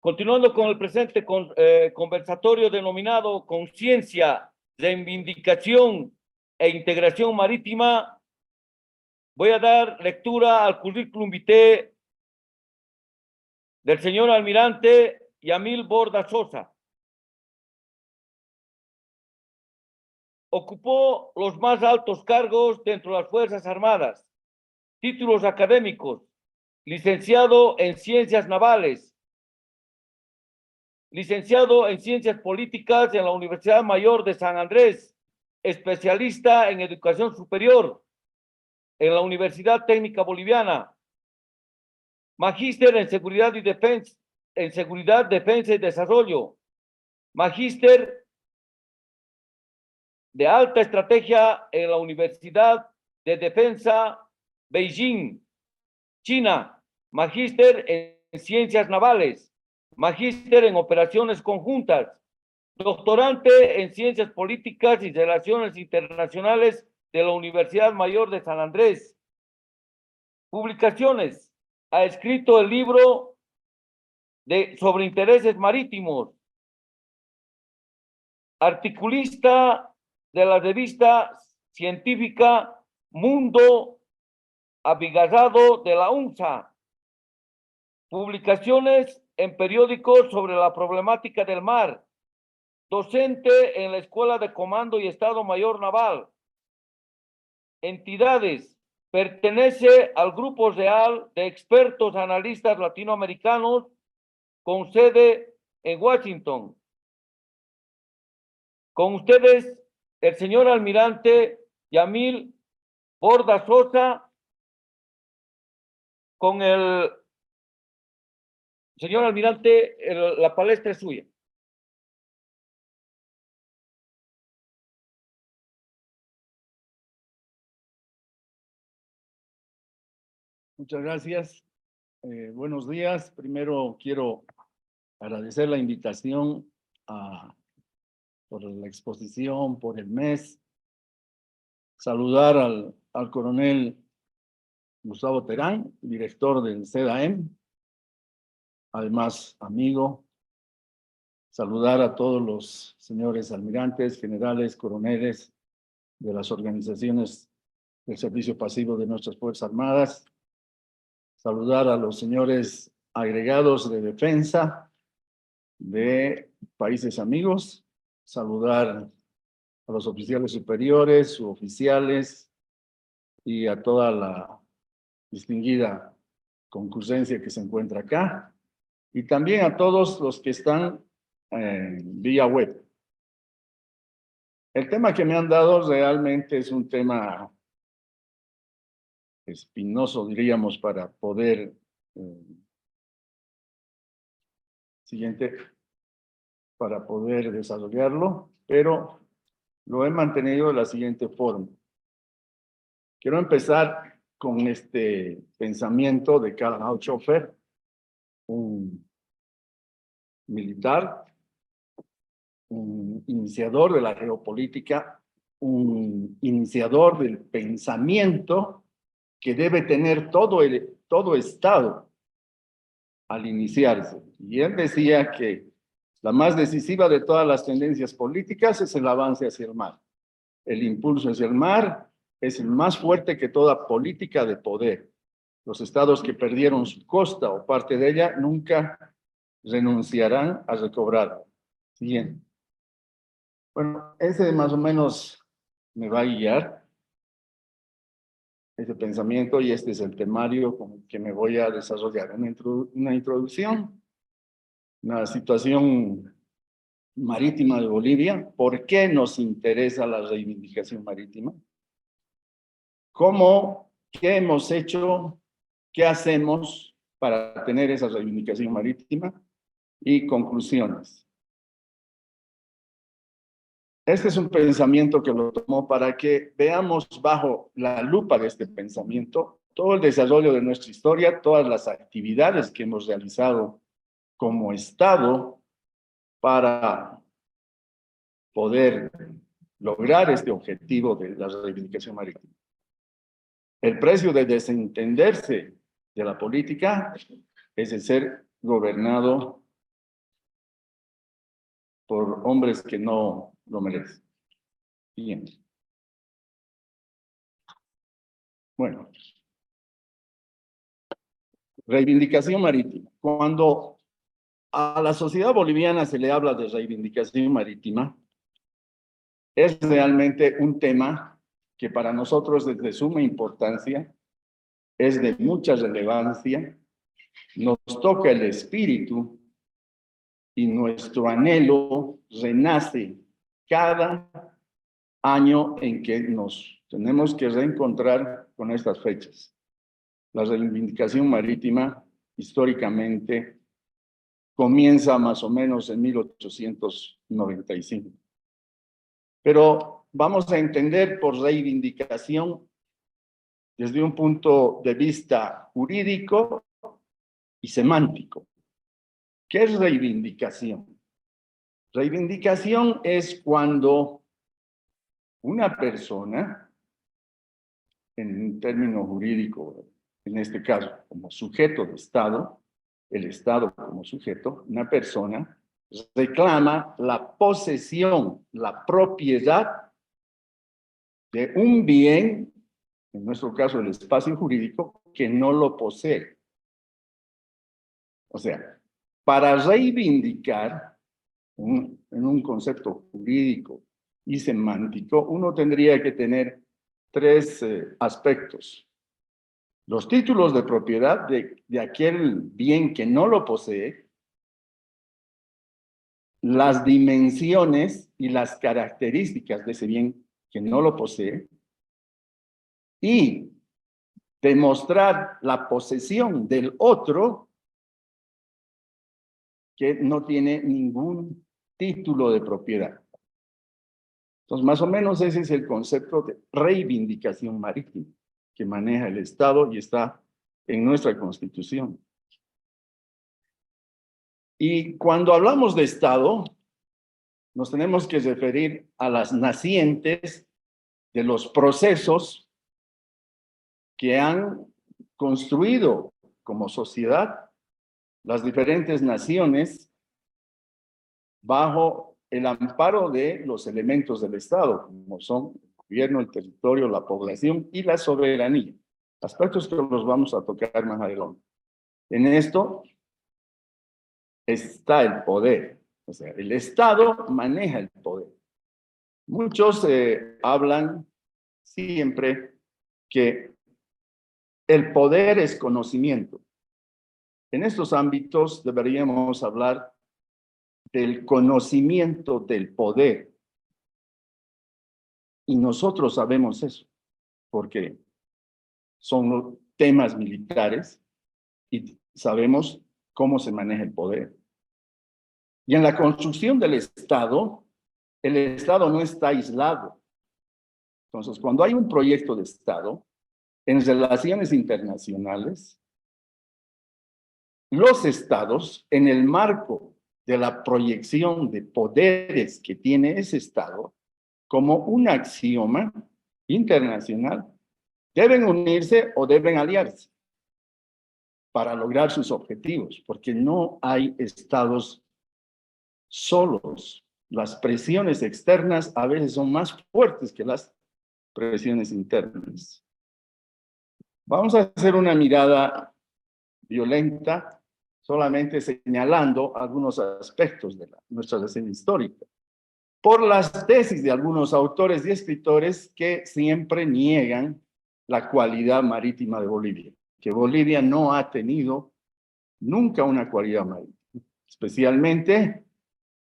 Continuando con el presente conversatorio denominado Conciencia, Reivindicación e Integración Marítima, voy a dar lectura al currículum vitae del señor almirante Yamil Borda Sosa. Ocupó los más altos cargos dentro de las Fuerzas Armadas. Títulos académicos: licenciado en Ciencias Navales, licenciado en Ciencias Políticas en la Universidad Mayor de San Andrés, especialista en Educación Superior en la Universidad Técnica Boliviana, magíster en Seguridad y Defensa, Defensa y Desarrollo, magíster de Alta Estrategia en la Universidad de Defensa Beijing, China, magíster en Ciencias Navales, magíster en Operaciones Conjuntas, doctorante en Ciencias Políticas y Relaciones Internacionales de la Universidad Mayor de San Andrés. Publicaciones: ha escrito el libro sobre intereses marítimos, articulista de la revista científica Mundo Abigazado de la UNSA, publicaciones en periódicos sobre la problemática del mar, docente en la Escuela de Comando y Estado Mayor Naval. Entidades: pertenece al Grupo Real de Expertos Analistas Latinoamericanos con sede en Washington. Con ustedes, el señor almirante Yamil Borda Sosa. Con el señor almirante, la palestra es suya. Muchas gracias. Buenos días. Primero quiero agradecer la invitación por la exposición, por el mes. Saludar al coronel Gustavo Terán, director del CEDAEM, además amigo. Saludar a todos los señores almirantes, generales, coroneles de las organizaciones del servicio pasivo de nuestras Fuerzas Armadas. Saludar a los señores agregados de defensa de países amigos. Saludar a los oficiales superiores, suboficiales y a toda la distinguida concurrencia que se encuentra acá. Y también a todos los que están vía web. El tema que me han dado realmente es un tema espinoso, diríamos, para poder para poder desarrollarlo, pero lo he mantenido de la siguiente forma. Quiero empezar con este pensamiento de Karl Haushofer, un militar, un iniciador de la geopolítica, un iniciador del pensamiento que debe tener todo Estado al iniciarse. Y él decía que la más decisiva de todas las tendencias políticas es el avance hacia el mar. El impulso hacia el mar es el más fuerte que toda política de poder. Los estados que perdieron su costa o parte de ella nunca renunciarán a recobrarla. Siguiente. Bueno, ese más o menos me va a guiar, ese pensamiento, y este es el temario con el que me voy a desarrollar. Una introducción, una situación marítima de Bolivia. ¿Por qué nos interesa la reivindicación marítima? ¿Qué hemos hecho? ¿Qué hacemos para tener esa reivindicación marítima? Y conclusiones. Este es un pensamiento que lo tomó para que veamos bajo la lupa de este pensamiento todo el desarrollo de nuestra historia, todas las actividades que hemos realizado como Estado para poder lograr este objetivo de la reivindicación marítima. El precio de desentenderse de la política es el ser gobernado por hombres que no lo merecen. Bien. Bueno. Reivindicación marítima. Cuando a la sociedad boliviana se le habla de reivindicación marítima, es realmente un tema que para nosotros es de suma importancia, es de mucha relevancia, nos toca el espíritu y nuestro anhelo renace cada año en que nos tenemos que reencontrar con estas fechas. La reivindicación marítima, históricamente, comienza más o menos en 1895. Pero vamos a entender por reivindicación desde un punto de vista jurídico y semántico. ¿Qué es reivindicación? Reivindicación es cuando una persona, en un término jurídico, en este caso como sujeto de Estado, el Estado como sujeto, una persona reclama la posesión, la propiedad de un bien, en nuestro caso el espacio jurídico, que no lo posee. O sea, para reivindicar en un concepto jurídico y semántico, uno tendría que tener tres aspectos. Los títulos de propiedad de aquel bien que no lo posee, las dimensiones y las características de ese bien que no lo posee, y demostrar la posesión del otro que no tiene ningún título de propiedad. Entonces, más o menos ese es el concepto de reivindicación marítima que maneja el Estado y está en nuestra Constitución. Y cuando hablamos de Estado, nos tenemos que referir a las nacientes de los procesos que han construido como sociedad las diferentes naciones bajo el amparo de los elementos del Estado, como son el gobierno, el territorio, la población y la soberanía. Aspectos que los vamos a tocar más adelante. En esto está el poder. O sea, el Estado maneja el poder. Muchos hablan siempre que el poder es conocimiento. En estos ámbitos deberíamos hablar del conocimiento del poder. Y nosotros sabemos eso, porque son temas militares y sabemos cómo se maneja el poder. Y en la construcción del Estado, el Estado no está aislado. Entonces, cuando hay un proyecto de Estado, en relaciones internacionales, los Estados, en el marco de la proyección de poderes que tiene ese Estado, como un axioma internacional, deben unirse o deben aliarse para lograr sus objetivos, porque no hay estados solos. Las presiones externas a veces son más fuertes que las presiones internas. Vamos a hacer una mirada violenta, solamente señalando algunos aspectos de nuestra reseña histórica, por las tesis de algunos autores y escritores que siempre niegan la cualidad marítima de Bolivia, que Bolivia no ha tenido nunca una cualidad marítima, especialmente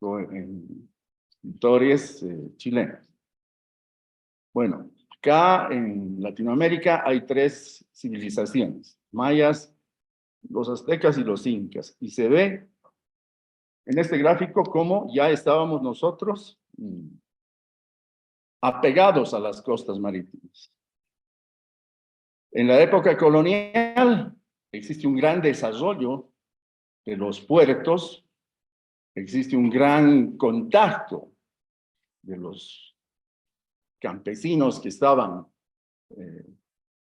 en escritores chilenos. Bueno, acá en Latinoamérica hay tres civilizaciones, mayas, los aztecas y los incas, y se ve en este gráfico cómo ya estábamos nosotros apegados a las costas marítimas. En la época colonial existe un gran desarrollo de los puertos, existe un gran contacto de los campesinos que estaban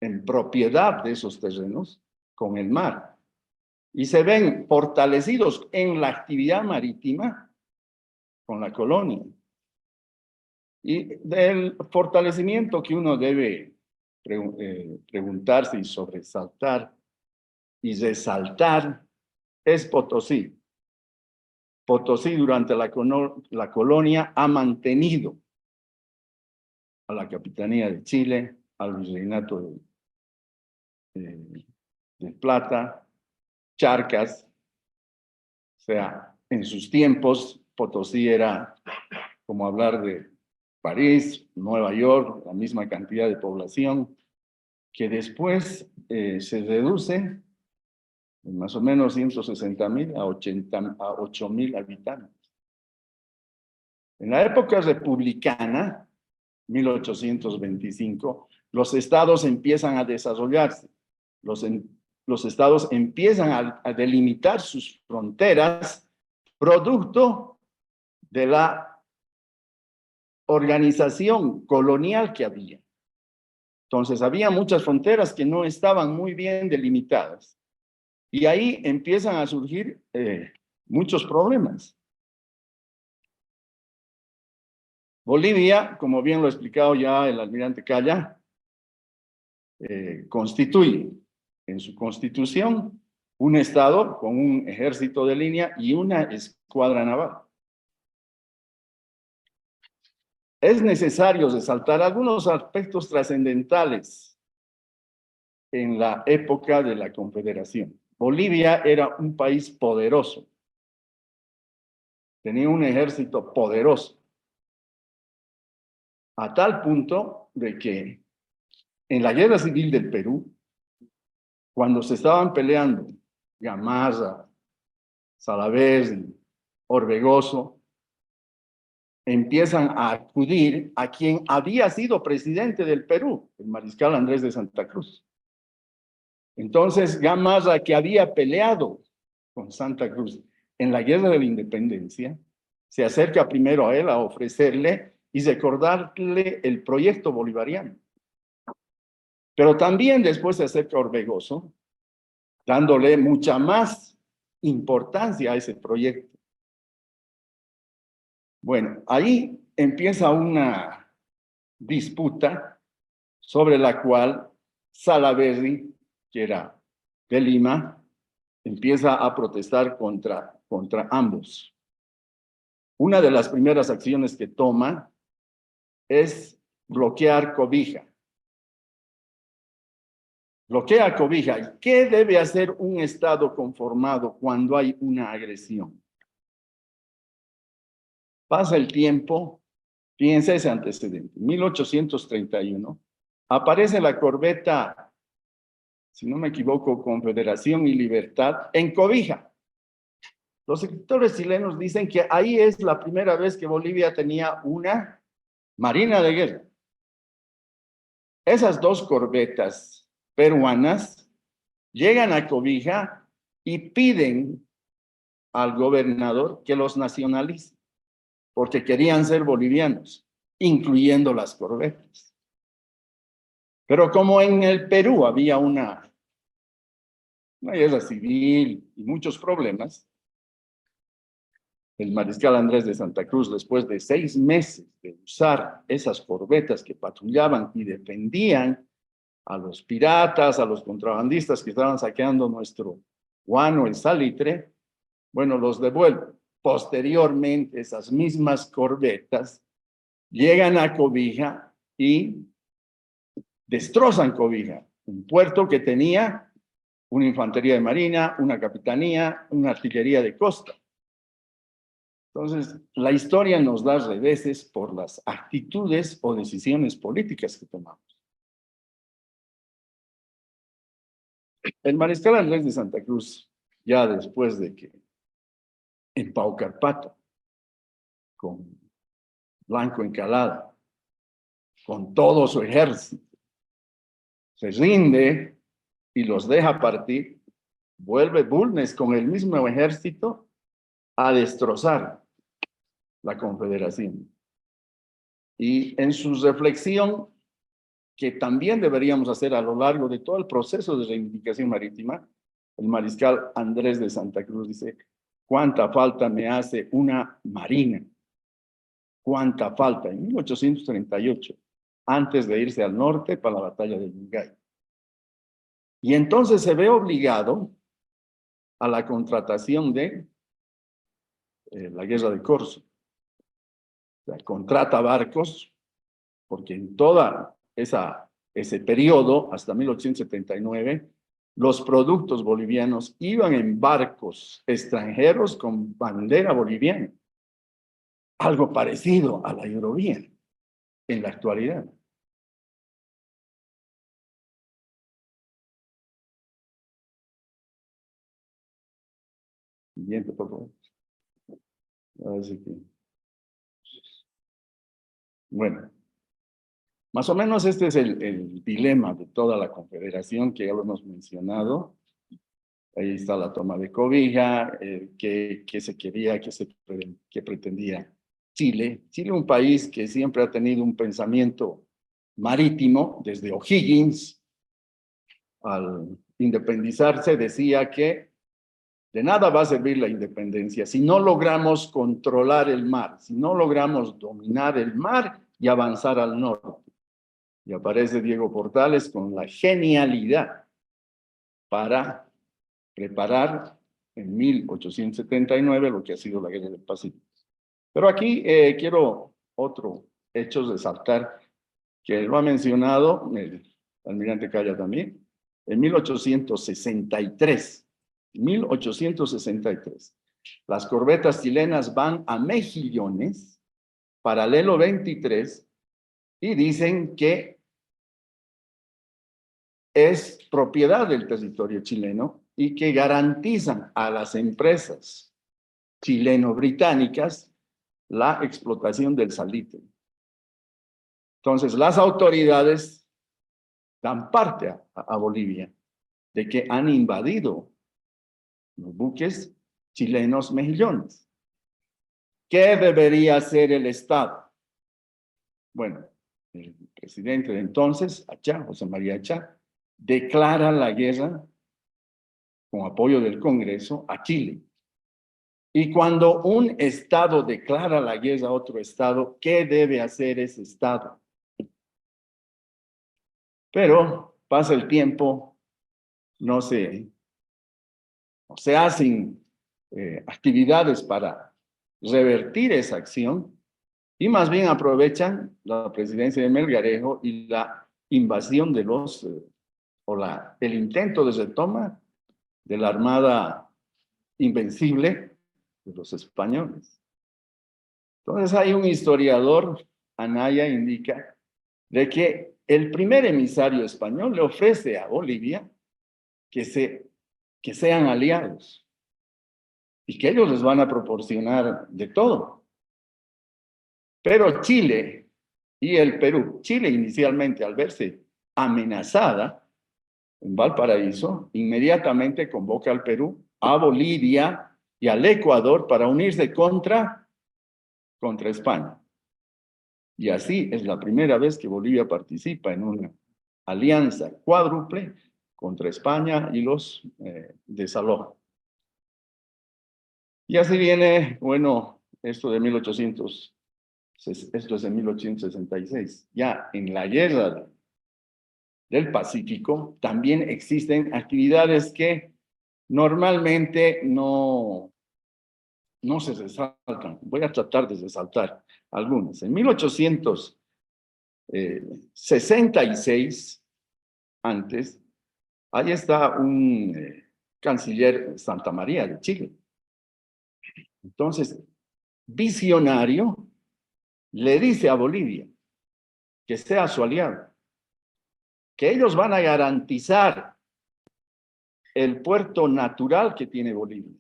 en propiedad de esos terrenos con el mar. Y se ven fortalecidos en la actividad marítima con la colonia. Y del fortalecimiento que uno debe preguntarse y sobresaltar y resaltar es Potosí. Potosí durante la colonia ha mantenido a la Capitanía de Chile, al Virreinato de Plata, Charcas. O sea, en sus tiempos, Potosí era como hablar de París, Nueva York, la misma cantidad de población, que después se reduce en más o menos 160,000 a 8,000 habitantes. En la época republicana, 1825, los estados empiezan a desarrollarse. Los estados empiezan a delimitar sus fronteras producto de la organización colonial que había. Entonces, había muchas fronteras que no estaban muy bien delimitadas. Y ahí empiezan a surgir muchos problemas. Bolivia, como bien lo ha explicado ya el almirante Calla, constituye en su constitución un estado con un ejército de línea y una escuadra naval. Es necesario resaltar algunos aspectos trascendentales en la época de la Confederación. Bolivia era un país poderoso, tenía un ejército poderoso, a tal punto de que en la Guerra Civil del Perú, cuando se estaban peleando Gamarra, Salaverry, Orbegoso, empiezan a acudir a quien había sido presidente del Perú, el mariscal Andrés de Santa Cruz. Entonces, Gamarra, que había peleado con Santa Cruz en la Guerra de la Independencia, se acerca primero a él a ofrecerle y recordarle el proyecto bolivariano. Pero también después se acerca a Orbegoso, dándole mucha más importancia a ese proyecto. Bueno, ahí empieza una disputa sobre la cual Salaverry, que era de Lima, empieza a protestar contra ambos. Una de las primeras acciones que toma es bloquear Cobija. Bloquea Cobija. ¿Qué debe hacer un Estado conformado cuando hay una agresión? Pasa el tiempo, fíjense ese antecedente. 1831, aparece la corbeta, si no me equivoco, Confederación y Libertad, en Cobija. Los escritores chilenos dicen que ahí es la primera vez que Bolivia tenía una marina de guerra. Esas dos corbetas peruanas llegan a Cobija y piden al gobernador que los nacionalice, porque querían ser bolivianos, incluyendo las corbetas. Pero como en el Perú había una guerra civil y muchos problemas, el mariscal Andrés de Santa Cruz, después de 6 meses de usar esas corbetas que patrullaban y defendían a los piratas, a los contrabandistas que estaban saqueando nuestro guano, el salitre, bueno, los devuelven. Posteriormente, esas mismas corbetas llegan a Cobija y destrozan Cobija, un puerto que tenía una infantería de marina, una capitanía, una artillería de costa. Entonces, la historia nos da reveses por las actitudes o decisiones políticas que tomamos. El mariscal Andrés de Santa Cruz, ya después de que en Paucarpato, con Blanco Encalada, con todo su ejército, se rinde y los deja partir, vuelve Bulnes con el mismo ejército a destrozar la Confederación. Y en su reflexión, que también deberíamos hacer a lo largo de todo el proceso de reivindicación marítima, el mariscal Andrés de Santa Cruz dice: ¿cuánta falta me hace una marina cuánta falta, en 1838, antes de irse al norte para la batalla de Yungay. Y entonces se ve obligado a la contratación de la guerra de Corso. O sea, contrata barcos, porque en toda ese periodo, hasta 1879, los productos bolivianos iban en barcos extranjeros con bandera boliviana. Algo parecido a la Eurovía en la actualidad. Siguiente, por favor. Así que, bueno, más o menos este es el dilema de toda la confederación que ya lo hemos mencionado. Ahí está la toma de Cobija, que se quería, que pretendía Chile. Chile, un país que siempre ha tenido un pensamiento marítimo, desde O'Higgins, al independizarse, decía que de nada va a servir la independencia si no logramos controlar el mar, si no logramos dominar el mar y avanzar al norte. Y aparece Diego Portales con la genialidad para preparar en 1879 lo que ha sido la Guerra del Pacífico. Pero aquí quiero otro hecho resaltar, que lo ha mencionado el almirante Calla también, en 1863, las corbetas chilenas van a Mejillones, paralelo 23, y dicen que es propiedad del territorio chileno y que garantizan a las empresas chileno-británicas la explotación del salitre. Entonces, las autoridades dan parte a Bolivia de que han invadido los buques chilenos Mejillones. ¿Qué debería hacer el Estado? Bueno, el presidente de entonces, Achá, José María Achá, declara la guerra con apoyo del Congreso a Chile. Y cuando un Estado declara la guerra a otro Estado, ¿qué debe hacer ese Estado? Pero pasa el tiempo, no se hacen actividades para revertir esa acción y más bien aprovechan la presidencia de Melgarejo y la invasión de el intento de retoma de la Armada Invencible de los españoles. Entonces hay un historiador, Anaya, indica de que el primer emisario español le ofrece a Bolivia que sean aliados y que ellos les van a proporcionar de todo. Pero Chile y el Perú, Chile inicialmente al verse amenazada en Valparaíso, inmediatamente convoca al Perú, a Bolivia y al Ecuador para unirse contra España. Y así es la primera vez que Bolivia participa en una alianza cuádruple contra España y los desaloja. Y así viene, bueno, esto es de 1866. Ya en la guerra del Pacífico también existen actividades que normalmente no se resaltan. Voy a tratar de resaltar algunas. En 1866, antes, ahí está un canciller Santa María de Chile. Entonces, visionario, le dice a Bolivia que sea su aliado, que ellos van a garantizar el puerto natural que tiene Bolivia.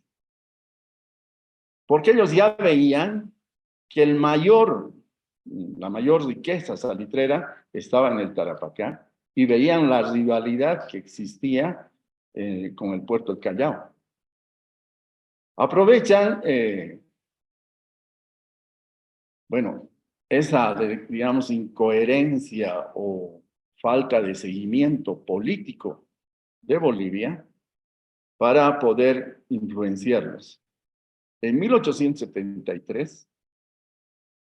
Porque ellos ya veían que la mayor riqueza salitrera estaba en el Tarapacá y veían la rivalidad que existía con el puerto del Callao. Aprovechan, esa, digamos, incoherencia o falta de seguimiento político de Bolivia para poder influenciarlos. En 1873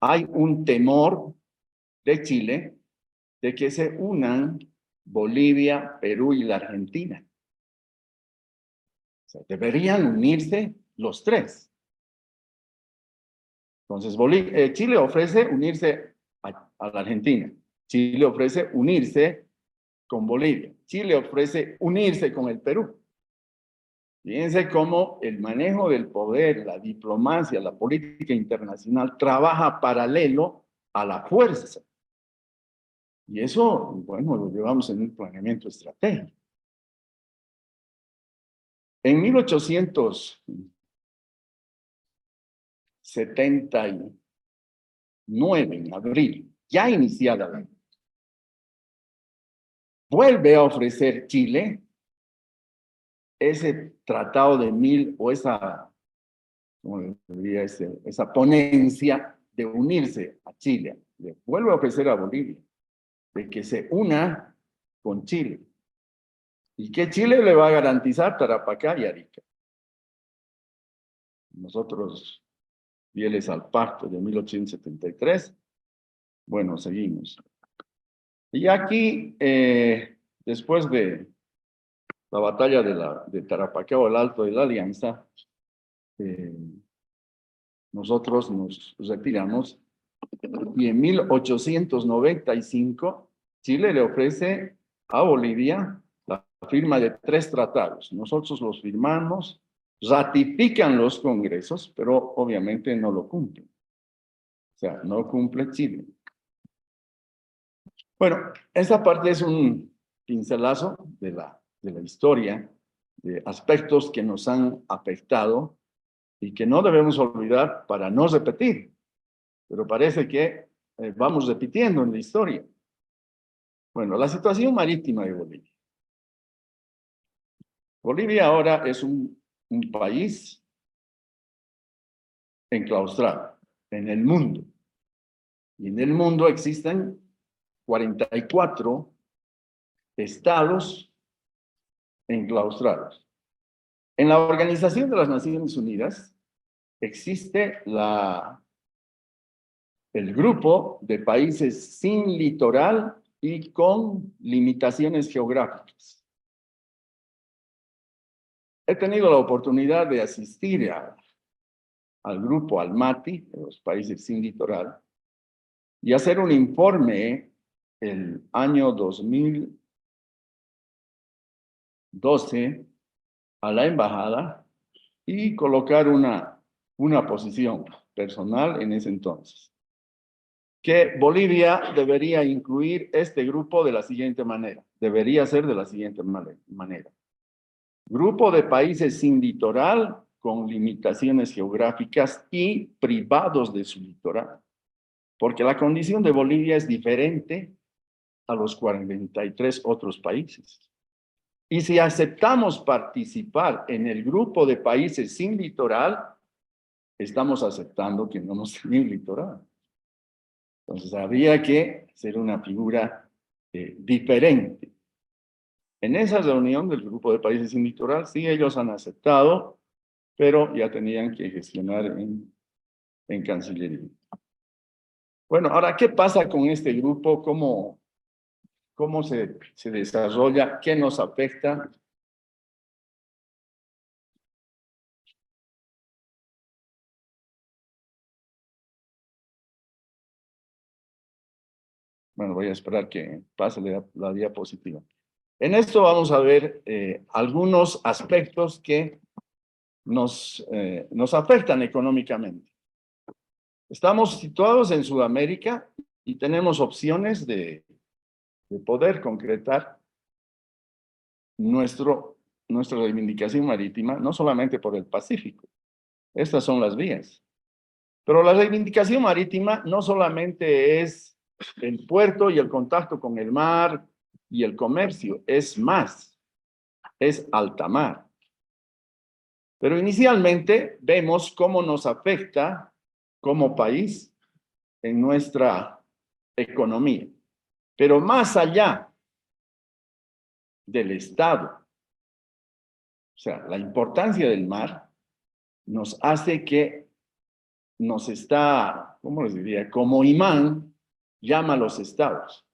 hay un temor de Chile de que se unan Bolivia, Perú y la Argentina. O sea, deberían unirse los tres. Entonces, Chile ofrece unirse a la Argentina. Chile ofrece unirse con Bolivia. Chile ofrece unirse con el Perú. Fíjense cómo el manejo del poder, la diplomacia, la política internacional trabaja paralelo a la fuerza. Y eso, bueno, lo llevamos en un planeamiento estratégico. En 1879, en abril, ya iniciada la guerra, vuelve a ofrecer Chile ese tratado de o esa, ¿cómo diría? Esa ponencia de unirse a Chile. Le vuelve a ofrecer a Bolivia de que se una con Chile. ¿Y qué Chile le va a garantizar? Tarapacá y Arica. Nosotros, fieles al pacto de 1873, bueno, seguimos. Y aquí, después de la batalla de Tarapacá o el Alto de la Alianza, nosotros nos retiramos y en 1895 Chile le ofrece a Bolivia la firma de 3 tratados. Nosotros los firmamos, ratifican los congresos, pero obviamente no lo cumplen. O sea, no cumple Chile. Bueno, esta parte es un pincelazo de la historia, de aspectos que nos han afectado y que no debemos olvidar para no repetir. Pero parece que vamos repitiendo en la historia. Bueno, la situación marítima de Bolivia. Bolivia ahora es un país enclaustrado en el mundo. Y en el mundo existen 44 estados enclaustrados. En la Organización de las Naciones Unidas existe el grupo de países sin litoral y con limitaciones geográficas. He tenido la oportunidad de asistir al grupo Almaty, de los países sin litoral, y hacer un informe el año 2012 a la embajada y colocar una posición personal en ese entonces. Que Bolivia debería incluir este grupo de la siguiente manera. Debería ser de la siguiente manera. Grupo de países sin litoral con limitaciones geográficas y privados de su litoral. Porque la condición de Bolivia es diferente a los 43 otros países. Y si aceptamos participar en el grupo de países sin litoral, estamos aceptando que no nos tienen litoral. Entonces habría que ser una figura diferente. En esa reunión del grupo de países sin litoral, sí, ellos han aceptado, pero ya tenían que gestionar en Cancillería. Bueno, ahora, ¿qué pasa con este grupo? ¿Cómo se desarrolla? ¿Qué nos afecta? Bueno, voy a esperar que pase la diapositiva. En esto vamos a ver algunos aspectos que nos afectan económicamente. Estamos situados en Sudamérica y tenemos opciones de poder concretar nuestra reivindicación marítima, no solamente por el Pacífico. Estas son las vías. Pero la reivindicación marítima no solamente es el puerto y el contacto con el mar y el comercio, es más, es alta mar. Pero inicialmente vemos cómo nos afecta como país en nuestra economía. Pero más allá del Estado, o sea, la importancia del mar nos hace que nos está, ¿cómo les diría? Como imán, llama a los estados.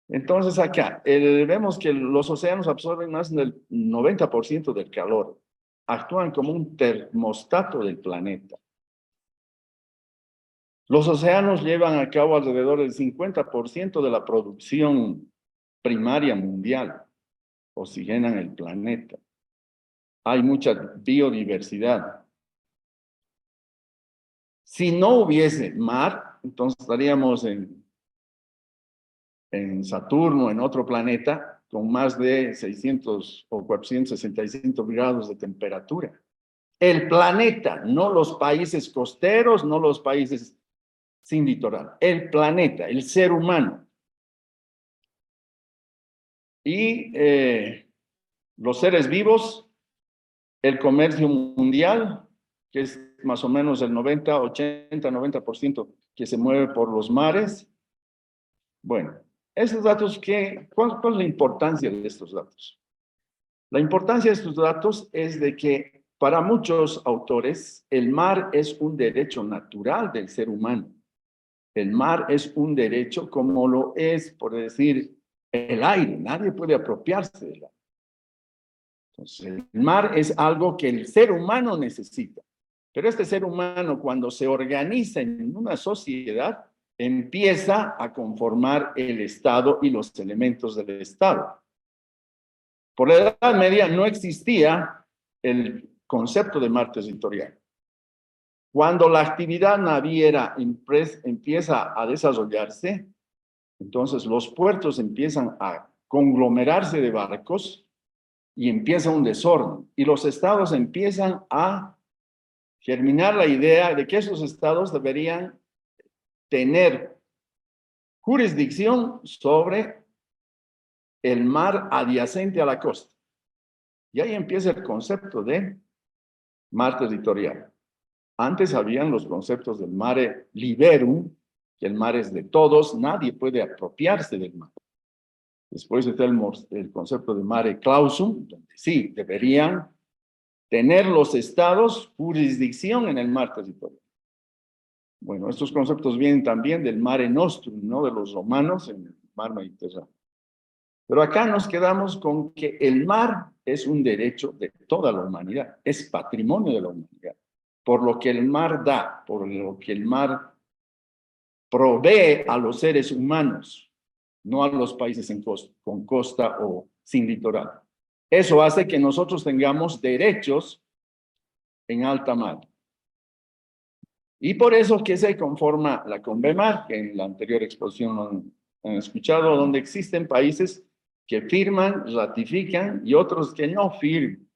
Entonces acá, vemos que los océanos absorben más del 90% del calor. Actúan como un termostato del planeta. Los océanos llevan a cabo alrededor del 50% de la producción primaria mundial. Oxigenan el planeta. Hay mucha biodiversidad. Si no hubiese mar, entonces estaríamos en Saturno, en otro planeta, con más de 600 o 465 grados de temperatura. El planeta, no los países costeros, no los países sin litoral. El planeta, el ser humano. Y los seres vivos, el comercio mundial, que es más o menos el 90, 80, 90% que se mueve por los mares. Bueno, esos datos, ¿cuál es la importancia de estos datos? La importancia de estos datos es de que para muchos autores el mar es un derecho natural del ser humano. El mar es un derecho como lo es, por decir, el aire. Nadie puede apropiarse del aire. Entonces, el mar es algo que el ser humano necesita. Pero este ser humano, cuando se organiza en una sociedad, empieza a conformar el Estado y los elementos del Estado. Por la Edad Media no existía el concepto de mar territorial. Cuando la actividad naviera empieza a desarrollarse, entonces los puertos empiezan a conglomerarse de barcos y empieza un desorden. Y los estados empiezan a germinar la idea de que esos estados deberían tener jurisdicción sobre el mar adyacente a la costa. Y ahí empieza el concepto de mar territorial. Antes habían los conceptos del mare liberum, que el mar es de todos, nadie puede apropiarse del mar. Después está el concepto de mare clausum, donde sí, deberían tener los estados jurisdicción en el mar territorial. Bueno, estos conceptos vienen también del mare nostrum, ¿no? De los romanos en el mar Mediterráneo. Pero acá nos quedamos con que el mar es un derecho de toda la humanidad, es patrimonio de la humanidad. Por lo que el mar da, por lo que el mar provee a los seres humanos, no a los países con costa o sin litoral. Eso hace que nosotros tengamos derechos en alta mar. Y por eso que se conforma la CONVEMAR, que en la anterior exposición han escuchado, donde existen países que firman, ratifican y otros que no firman,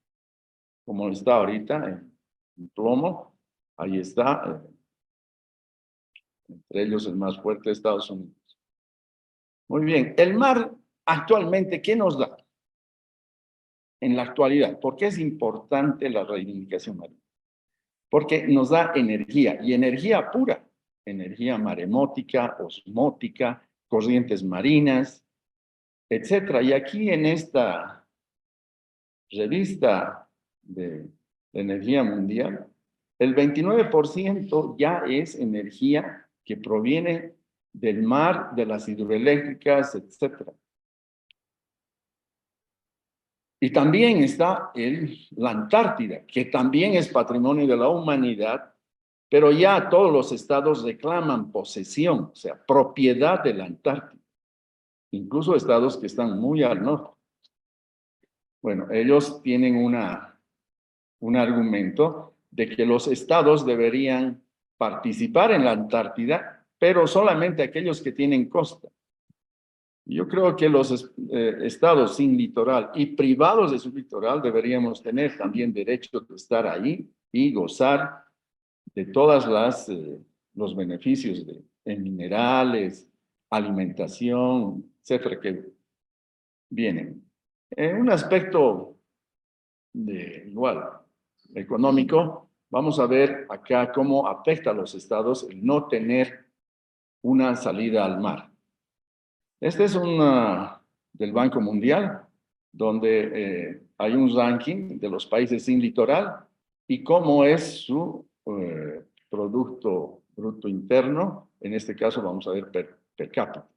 como está ahorita en plomo, ahí está, entre ellos el más fuerte, Estados Unidos. Muy bien, el mar actualmente, ¿qué nos da? En la actualidad, ¿por qué es importante la reivindicación marina? Porque nos da energía, y energía pura, energía maremótica, osmótica, corrientes marinas, etcétera. Y aquí en esta revista de energía mundial, el 29% ya es energía que proviene del mar, de las hidroeléctricas, etcétera. Y también está la Antártida, que también es patrimonio de la humanidad, pero ya todos los estados reclaman posesión, o sea, propiedad de la Antártida. Incluso estados que están muy al norte. Bueno, ellos tienen un argumento de que los estados deberían participar en la Antártida, pero solamente aquellos que tienen costa. Yo creo que los estados sin litoral y privados de su litoral deberíamos tener también derecho de estar ahí y gozar de todas los beneficios en minerales, alimentación, etcétera, que vienen. En un aspecto igual económico, vamos a ver acá cómo afecta a los estados el no tener una salida al mar. Este es del Banco Mundial, donde hay un ranking de los países sin litoral y cómo es su Producto Bruto Interno. En este caso vamos a ver per cápita.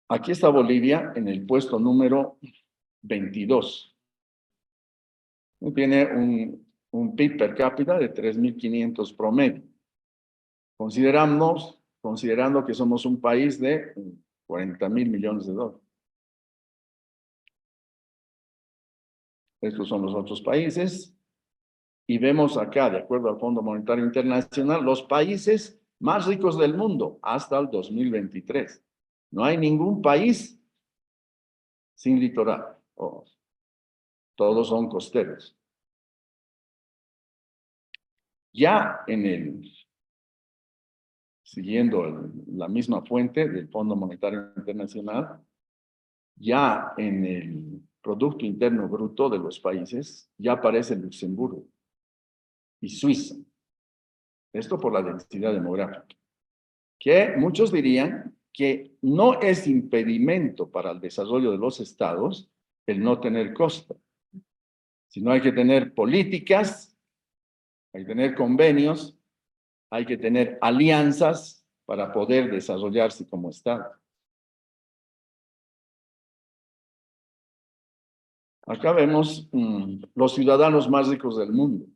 Aquí está Bolivia en el puesto número 22. Tiene un PIB per cápita de 3.500 promedio. Considerando que somos un país de 40.000 millones de dólares. Estos son los otros países. Y vemos acá, de acuerdo al Fondo Monetario Internacional, los países más ricos del mundo hasta el 2023. No hay ningún país sin litoral. Todos son costeros. Ya siguiendo la misma fuente del Fondo Monetario Internacional, ya en el Producto Interno Bruto de los países, ya aparece Luxemburgo y Suiza. Esto por la densidad demográfica. Que muchos dirían que no es impedimento para el desarrollo de los estados el no tener costa, sino hay que tener políticas, hay que tener convenios, hay que tener alianzas para poder desarrollarse como estado. Acá vemos los ciudadanos más ricos del mundo.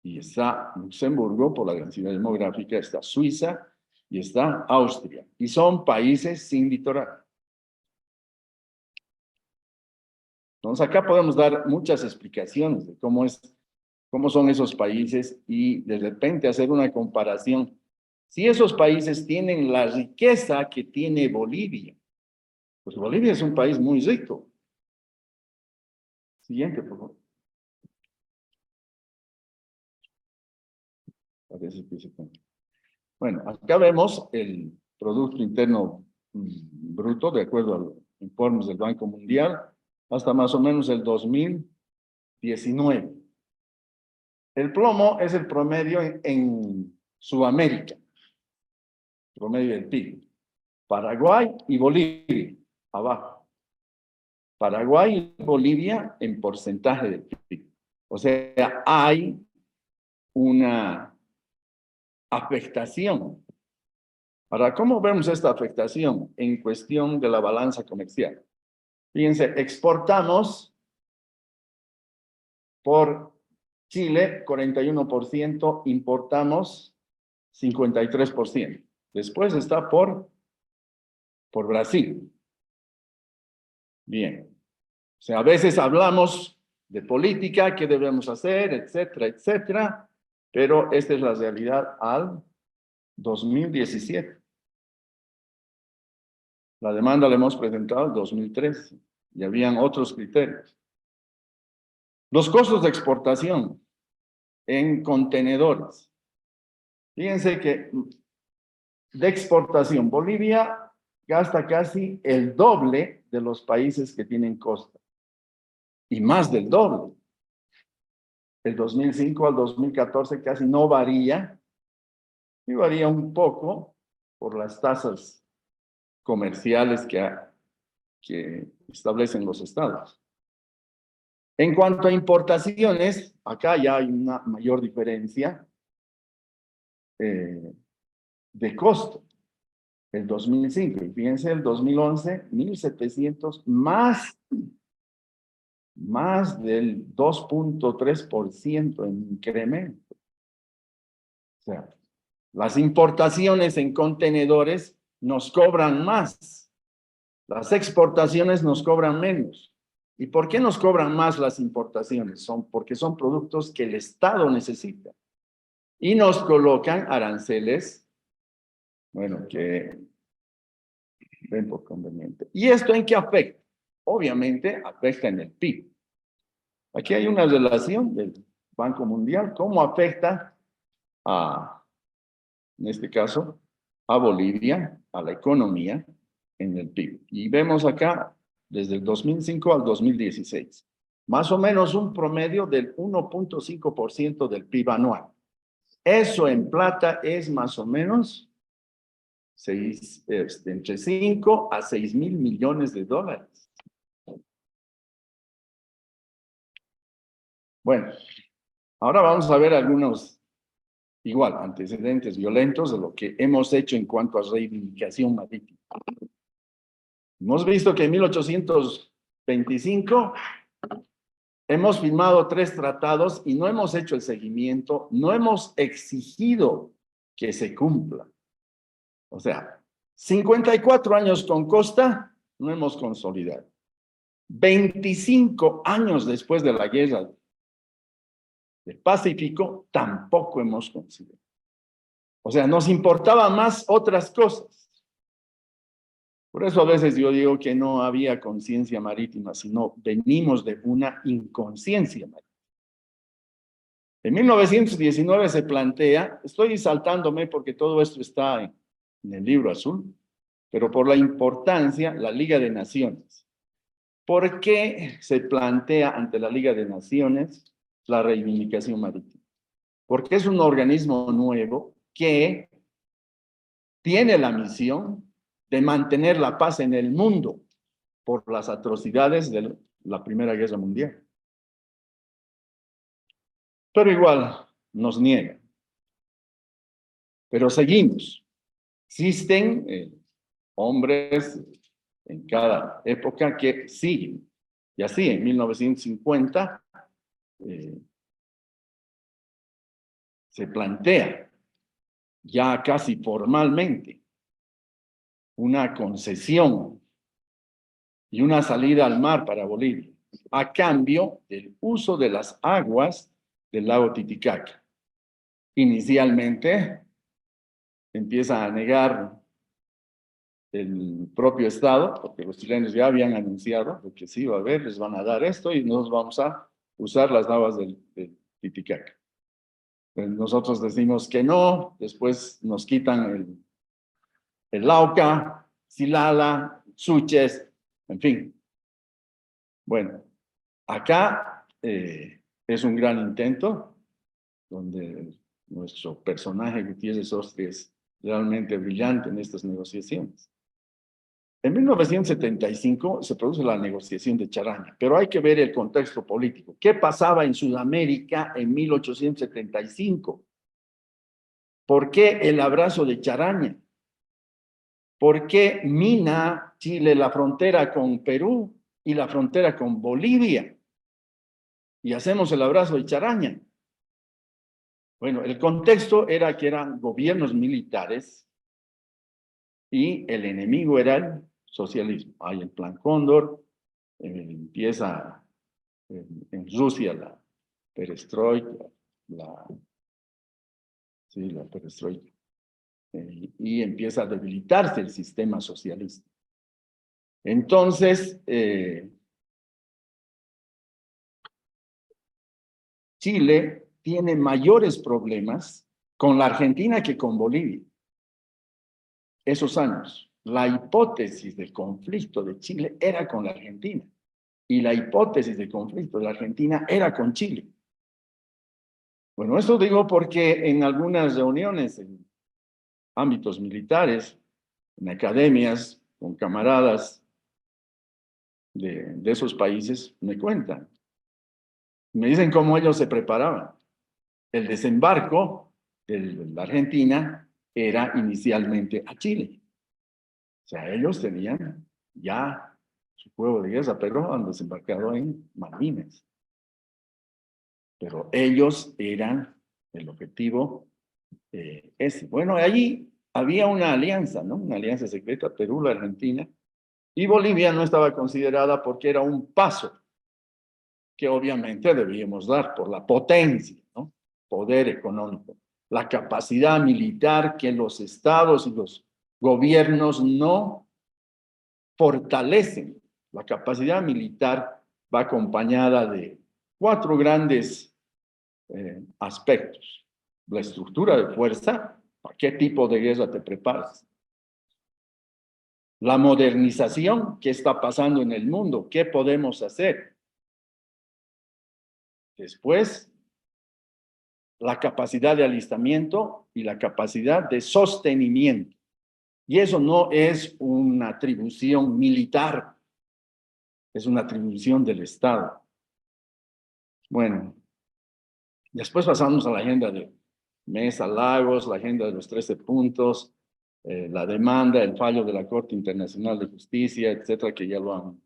Y está Luxemburgo por la densidad demográfica, está Suiza y está Austria. Y son países sin litoral. Entonces acá podemos dar muchas explicaciones de cómo son esos países y de repente hacer una comparación. Si esos países tienen la riqueza que tiene Bolivia, pues Bolivia es un país muy rico. Siguiente, por favor. Parece que se pone. Bueno, acá vemos el Producto Interno Bruto, de acuerdo a los informes del Banco Mundial, hasta más o menos el 2019. El plomo es el promedio en Sudamérica, promedio del PIB. Paraguay y Bolivia, abajo. Paraguay y Bolivia en porcentaje del PIB. O sea, hay una afectación. Ahora, ¿cómo vemos esta afectación en cuestión de la balanza comercial? Fíjense, exportamos por Chile 41%, importamos 53%. Después está por Brasil. Bien. O sea, a veces hablamos de política, qué debemos hacer, etcétera, etcétera, pero esta es la realidad al 2017. La demanda la hemos presentado en 2013 y habían otros criterios. Los costos de exportación en contenedores. Fíjense que de exportación, Bolivia gasta casi el doble de los países que tienen costa. Y más del doble. El 2005 al 2014 casi no varía. Y varía un poco por las tasas comerciales que establecen los estados. En cuanto a importaciones, acá ya hay una mayor diferencia de costo. El 2005, y fíjense, el 2011, 1.700 más del 2.3% en incremento. O sea, las importaciones en contenedores nos cobran más. Las exportaciones nos cobran menos. ¿Y por qué nos cobran más las importaciones? Porque son productos que el Estado necesita. Y nos colocan aranceles, bueno, que ven por conveniente. ¿Y esto en qué afecta? Obviamente afecta en el PIB. Aquí hay una relación del Banco Mundial, cómo afecta en este caso, a Bolivia, a la economía en el PIB. Y vemos acá, desde el 2005 al 2016, más o menos un promedio del 1.5% del PIB anual. Eso en plata es más o menos entre 5 a 6.000 millones de dólares. Bueno, Ahora vamos a ver algunos, igual, antecedentes violentos de lo que hemos hecho en cuanto a reivindicación marítima. Hemos visto que en 1825 hemos firmado 3 tratados y no hemos hecho el seguimiento, no hemos exigido que se cumpla. O sea, 54 años con costa, no hemos consolidado. 25 años después de la guerra del Pacífico, tampoco hemos considerado. O sea, nos importaba más otras cosas. Por eso a veces yo digo que no había conciencia marítima, sino venimos de una inconsciencia marítima. En 1919 se plantea, estoy saltándome porque todo esto está en el libro azul, pero por la importancia, la Liga de Naciones. ¿Por qué se plantea ante la Liga de Naciones la reivindicación marítima? Porque es un organismo nuevo que tiene la misión de mantener la paz en el mundo por las atrocidades de la Primera Guerra Mundial. Pero igual nos niegan. Pero seguimos. Existen hombres en cada época que siguen. Y así, en 1950, se plantea ya casi formalmente una concesión y una salida al mar para Bolivia, a cambio del uso de las aguas del lago Titicaca. Inicialmente empieza a negar el propio Estado, porque los chilenos ya habían anunciado que sí va a haber, les van a dar esto y nosotros vamos a usar las aguas del Titicaca. Pues nosotros decimos que no, después nos quitan el Lauca, Silala, Suches, en fin. Bueno, acá es un gran intento, donde nuestro personaje Gutiérrez Ostri es realmente brillante en estas negociaciones. En 1975 se produce la negociación de Charaña, pero hay que ver el contexto político. ¿Qué pasaba en Sudamérica en 1875? ¿Por qué el abrazo de Charaña? ¿Por qué mina Chile la frontera con Perú y la frontera con Bolivia? Y hacemos el abrazo de Charaña. Bueno, el contexto era que eran gobiernos militares y el enemigo era el socialismo. Hay el Plan Cóndor, empieza en Rusia la perestroika, la perestroika, y empieza a debilitarse el sistema socialista. Entonces, Chile tiene mayores problemas con la Argentina que con Bolivia. Esos años, la hipótesis de conflicto de Chile era con la Argentina y la hipótesis de conflicto de la Argentina era con Chile. Bueno, esto digo porque en algunas reuniones en ámbitos militares, en academias, con camaradas de esos países, me cuentan. Me dicen cómo ellos se preparaban. El desembarco de la Argentina era inicialmente a Chile. O sea, ellos tenían ya su juego de guerra, pero han desembarcado en Malvinas. Pero ellos eran el objetivo ese. Bueno, allí había una alianza, ¿no? Una alianza secreta, Perú, la Argentina, y Bolivia no estaba considerada porque era un paso que obviamente debíamos dar por la potencia, ¿no? Poder económico, la capacidad militar que los estados y los gobiernos no fortalecen. La capacidad militar va acompañada de 4 grandes aspectos. La estructura de fuerza, ¿para qué tipo de guerra te preparas? La modernización, ¿qué está pasando en el mundo? ¿Qué podemos hacer? Después, la capacidad de alistamiento y la capacidad de sostenimiento. Y eso no es una atribución militar, es una atribución del Estado. Bueno, Después pasamos a la agenda de Mesa Lagos, la agenda de los 13 puntos, la demanda, el fallo de la Corte Internacional de Justicia, etcétera, que ya lo han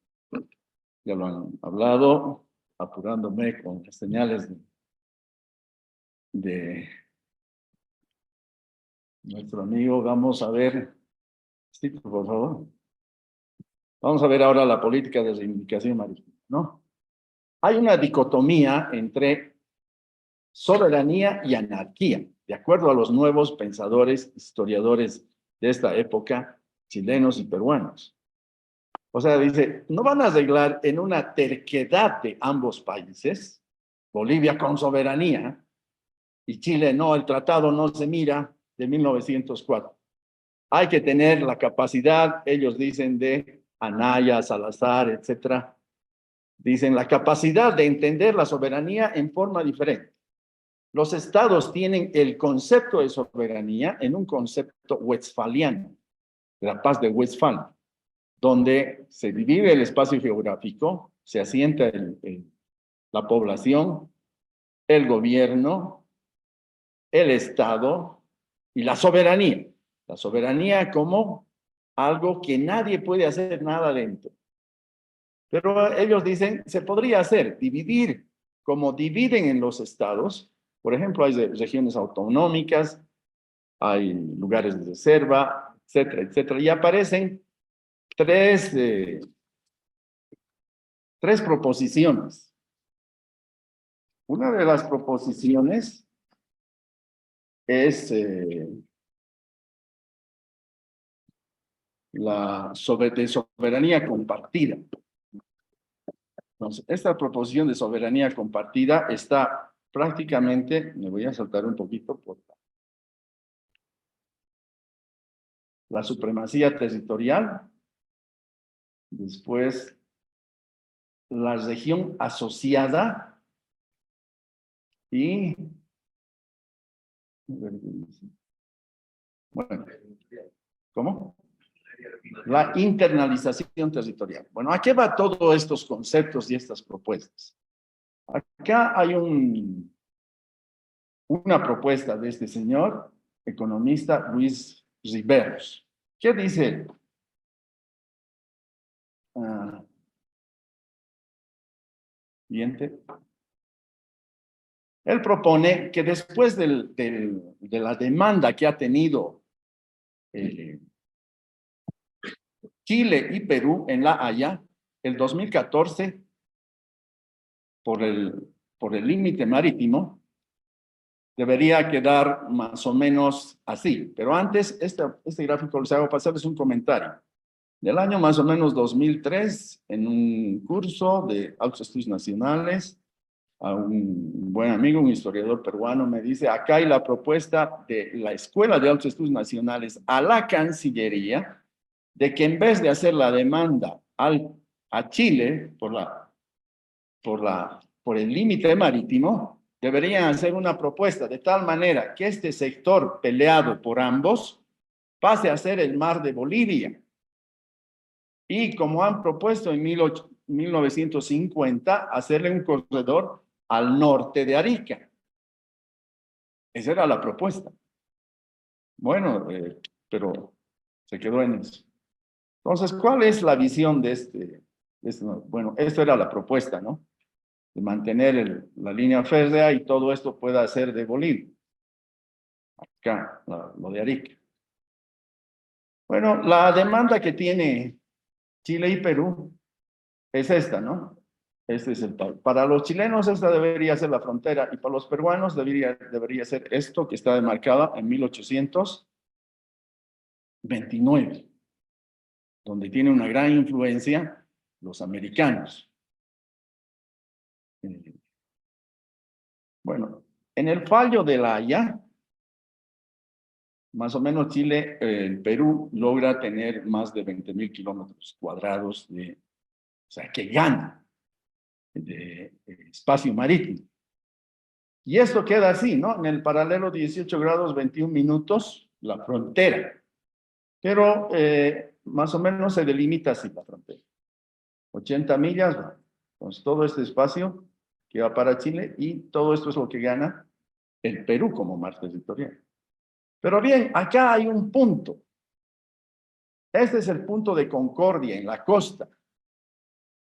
hablado, apurándome con las señales de nuestro amigo. Vamos a ver, sí, por favor. Vamos a ver ahora la política de reivindicación marítima, ¿no? Hay una dicotomía entre soberanía y anarquía, de acuerdo a los nuevos pensadores, historiadores de esta época, chilenos y peruanos. O sea, dice, no van a arreglar en una terquedad de ambos países, Bolivia con soberanía y Chile no, el tratado no se mira, de 1904. Hay que tener la capacidad, ellos dicen, de Anaya, Salazar, etcétera, dicen la capacidad de entender la soberanía en forma diferente. Los estados tienen el concepto de soberanía en un concepto westfaliano, de la paz de Westfalia, donde se divide el espacio geográfico, se asienta la población, el gobierno, el Estado y la soberanía. La soberanía como algo que nadie puede hacer nada dentro. Pero ellos dicen, se podría hacer, dividir, como dividen en los estados. Por ejemplo, hay regiones autonómicas, hay lugares de reserva, etcétera, etcétera. Y aparecen tres proposiciones. Una de las proposiciones es la de soberanía compartida. Entonces, esta proposición de soberanía compartida está prácticamente, me voy a saltar un poquito por la supremacía territorial, después la región asociada y, bueno, ¿cómo? La internalización territorial. Bueno, ¿a qué va todos estos conceptos y estas propuestas? Acá hay una propuesta de este señor, economista Luis Riveros. ¿Qué dice él? Siguiente. Él propone que después de la demanda que ha tenido Chile y Perú en La Haya, el 2014, por el límite marítimo, debería quedar más o menos así. Pero antes, este gráfico les hago pasarles un comentario. Del año más o menos 2003, en un curso de Altos Estudios Nacionales, a un buen amigo, un historiador peruano, me dice, acá hay la propuesta de la Escuela de Altos Estudios Nacionales a la Cancillería, de que en vez de hacer la demanda a Chile por el límite marítimo, deberían hacer una propuesta de tal manera que este sector peleado por ambos pase a ser el mar de Bolivia. Y como han propuesto en 1950, hacerle un corredor al norte de Arica. Esa era la propuesta. Bueno, pero se quedó en eso. Entonces, ¿cuál es la visión de este? Bueno, esto era la propuesta, ¿no? De mantener la línea férrea y todo esto pueda ser de Bolivia. Acá, lo de Arica. Bueno, la demanda que tiene Chile y Perú es esta, ¿no? Este es para los chilenos esta debería ser la frontera y para los peruanos debería ser esto que está demarcado en 1829, donde tiene una gran influencia los americanos. Bueno, en el fallo de La Haya, más o menos Chile, el Perú logra tener más de 20,000 kilómetros cuadrados o sea, que gana de espacio marítimo. Y esto queda así, ¿no? En el paralelo 18 grados 21 minutos, la frontera. Pero más o menos se delimita así la frontera. 80 millas, pues todo este espacio que va para Chile, y todo esto es lo que gana el Perú como mar territorial. Pero bien, acá hay un punto. Este es el punto de concordia en la costa.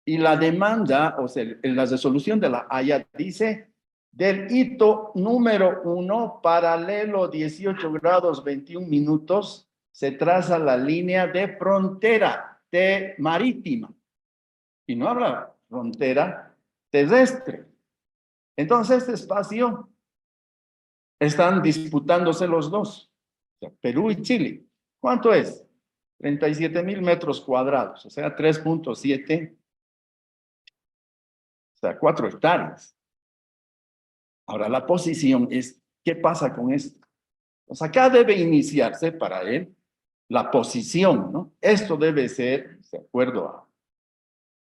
Y la demanda, o sea, la resolución de la Haya dice: del hito número 1, paralelo 18 grados 21 minutos, se traza la línea de frontera marítima. Y no habla frontera terrestre. Entonces, este espacio están disputándose los dos, o sea, Perú y Chile. ¿Cuánto es? 37,000 metros cuadrados, o sea, 3.7, o sea, 4 hectáreas. Ahora, la posición es, ¿qué pasa con esto? Pues acá debe iniciarse para él la posición, ¿no? Esto debe ser, de acuerdo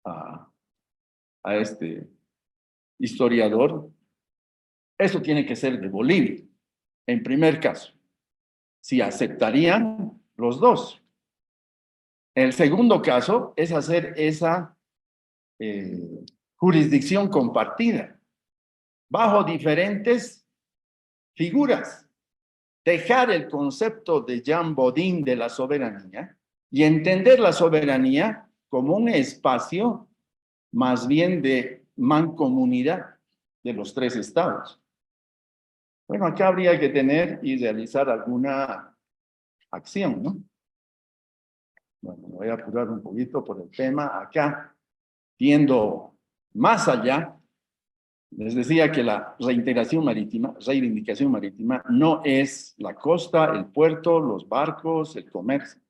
a este historiador, esto tiene que ser de Bolivia, en primer caso, si aceptarían los dos. El segundo caso es hacer esa jurisdicción compartida, bajo diferentes figuras. Dejar el concepto de Jean Bodin de la soberanía y entender la soberanía como un espacio más bien de mancomunidad de los 3 estados. Bueno, acá habría que tener y realizar alguna acción, ¿no? Bueno, me voy a apurar un poquito por el tema. Acá, viendo más allá, les decía que la reivindicación marítima no es la costa, el puerto, los barcos, el comercio.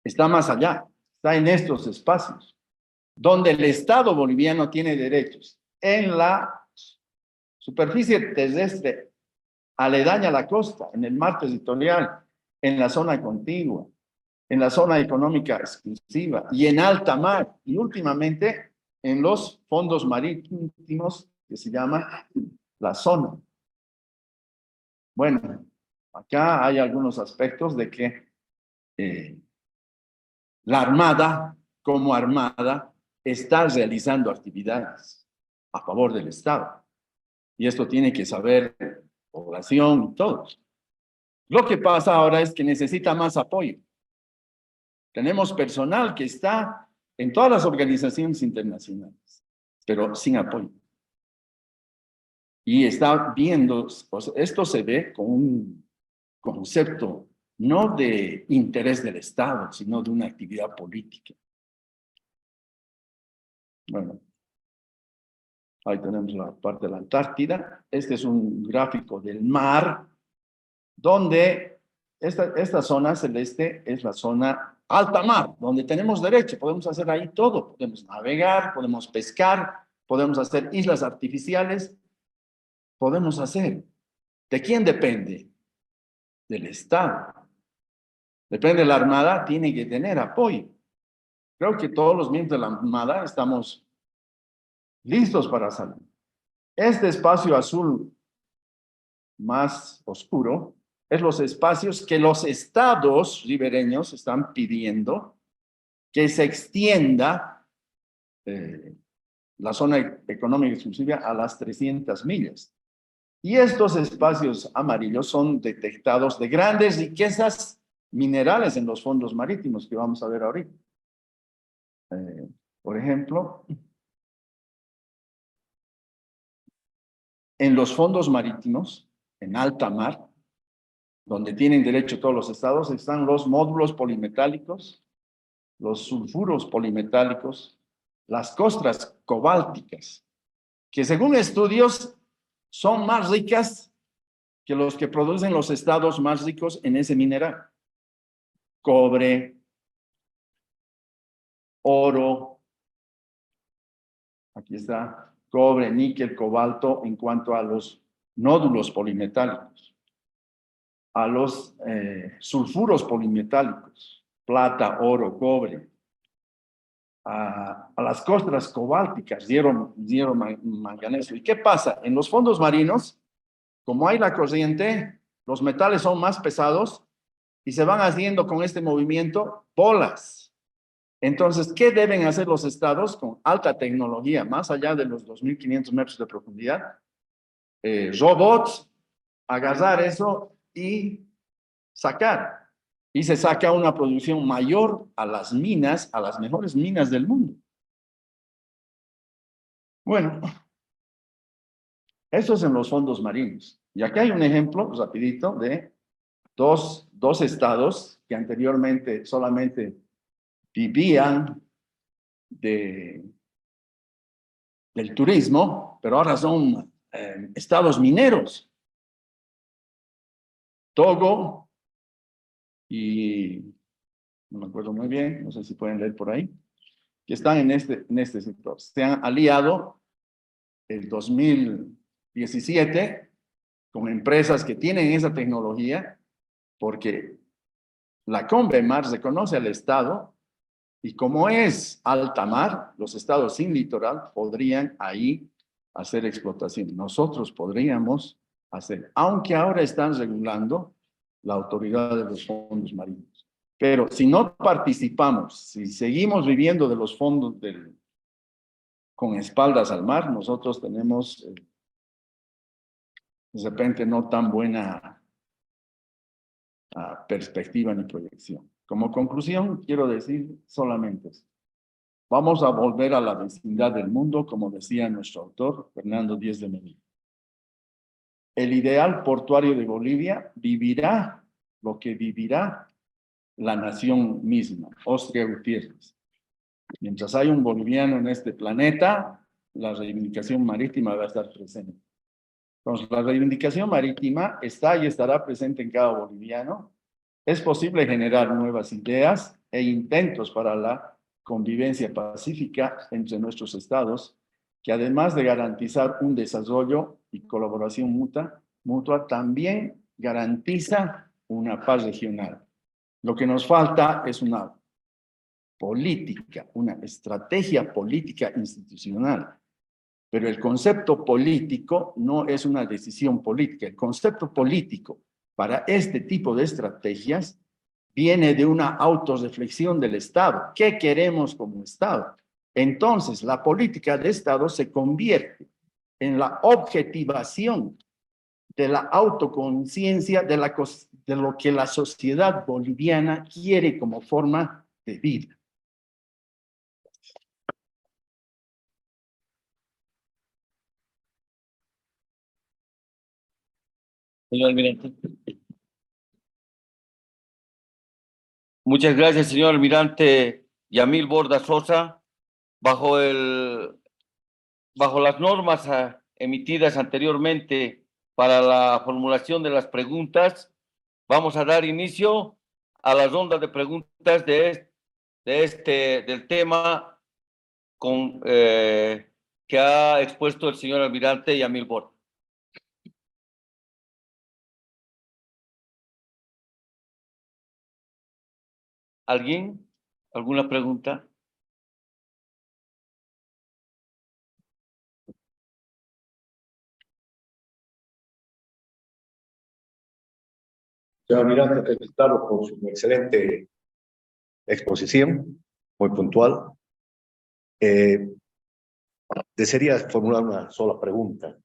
Está más allá, está en estos espacios, donde el Estado boliviano tiene derechos en la superficie terrestre aledaña a la costa, en el mar territorial, en la zona contigua, en la zona económica exclusiva y en alta mar, y últimamente en los fondos marítimos que se llama la zona. Bueno, acá hay algunos aspectos de que la Armada, como Armada, está realizando actividades a favor del Estado. Y esto tiene que saber población y todos. Lo que pasa ahora es que necesita más apoyo. Tenemos personal que está en todas las organizaciones internacionales, pero sin apoyo. Y está viendo, pues, esto se ve con un concepto no de interés del Estado, sino de una actividad política. Bueno, ahí tenemos la parte de la Antártida. Este es un gráfico del mar, donde esta zona celeste es la zona alta mar, donde tenemos derecho, podemos hacer ahí todo, podemos navegar, podemos pescar, podemos hacer islas artificiales, podemos hacer. ¿De quién depende? Del Estado. Depende de la Armada, tiene que tener apoyo. Creo que todos los miembros de la Armada estamos listos para salir. Este espacio azul más oscuro es los espacios que los estados ribereños están pidiendo que se extienda la zona económica exclusiva a las 300 millas. Y estos espacios amarillos son detectados de grandes riquezas minerales en los fondos marítimos que vamos a ver ahorita. Por ejemplo, en los fondos marítimos, en alta mar, donde tienen derecho todos los estados, están los módulos polimetálicos, los sulfuros polimetálicos, las costras cobálticas, que según estudios son más ricas que los que producen los estados más ricos en ese mineral. Cobre, oro, aquí está, cobre, níquel, cobalto, en cuanto a los nódulos polimetálicos, a los sulfuros polimetálicos, plata, oro, cobre, a las costras cobálticas, hierro, manganeso. ¿Y qué pasa? En los fondos marinos, como hay la corriente, los metales son más pesados y se van haciendo con este movimiento bolas Entonces, ¿qué deben hacer los estados con alta tecnología, más allá de los 2.500 metros de profundidad? Robots, agarrar eso y sacar. Y se saca una producción mayor a las minas, a las mejores minas del mundo. Bueno, eso es en los fondos marinos. Y aquí hay un ejemplo rapidito de dos estados que anteriormente solamente vivían del turismo, pero ahora son estados mineros. Togo y no me acuerdo muy bien, no sé si pueden leer por ahí, que están en este sector. Se han aliado el 2017 con empresas que tienen esa tecnología, porque la CONVEMAR reconoce al Estado y como es alta mar, los estados sin litoral podrían ahí hacer explotación. Nosotros podríamos hacer, aunque ahora están regulando la autoridad de los fondos marinos. Pero si no participamos, si seguimos viviendo de los fondos con espaldas al mar, nosotros tenemos de repente no tan buena perspectiva ni proyección. Como conclusión, quiero decir solamente esto. Vamos a volver a la vecindad del mundo, como decía nuestro autor, Fernando Díez de Medina. El ideal portuario de Bolivia vivirá lo que vivirá la nación misma, Austria Gutiérrez. Mientras hay un boliviano en este planeta, la reivindicación marítima va a estar presente. Entonces, la reivindicación marítima está y estará presente en cada boliviano. Es posible generar nuevas ideas e intentos para la convivencia pacífica entre nuestros estados, que además de garantizar un desarrollo y colaboración mutua, también garantiza una paz regional. Lo que nos falta es una política, una estrategia política institucional. Pero el concepto político no es una decisión política. El concepto político para este tipo de estrategias viene de una autorreflexión del Estado. ¿Qué queremos como Estado? Entonces, la política de Estado se convierte en la objetivación de la autoconciencia de lo que la sociedad boliviana quiere como forma de vida. Señor almirante. Muchas gracias, señor almirante Yamil Borda Sosa. Bajo las normas emitidas anteriormente para la formulación de las preguntas, vamos a dar inicio a la ronda de preguntas del tema que ha expuesto el señor almirante Yamil Borda. ¿Alguien? ¿Alguna pregunta? Señor almirante, felicitado por su excelente exposición, muy puntual. Desearía formular una sola pregunta.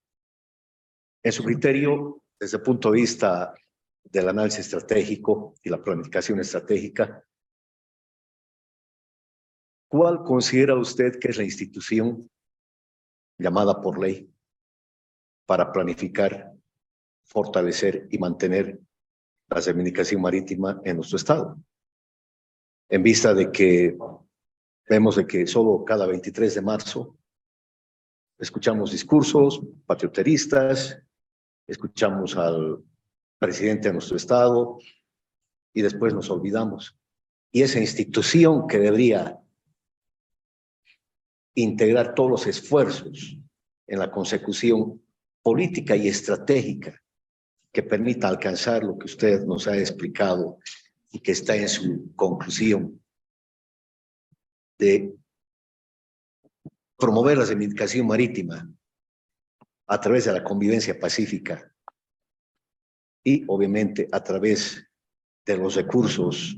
En su criterio, desde el punto de vista del análisis estratégico y la planificación estratégica, ¿cuál considera usted que es la institución llamada por ley para planificar, fortalecer y mantener la reivindicación marítima en nuestro estado? En vista de que vemos de que solo cada 23 de marzo escuchamos discursos patrioteristas, escuchamos al presidente de nuestro estado y después nos olvidamos. Y esa institución que debería integrar todos los esfuerzos en la consecución política y estratégica que permita alcanzar lo que usted nos ha explicado y que está en su conclusión de promover la reivindicación marítima a través de la convivencia pacífica y obviamente a través de los recursos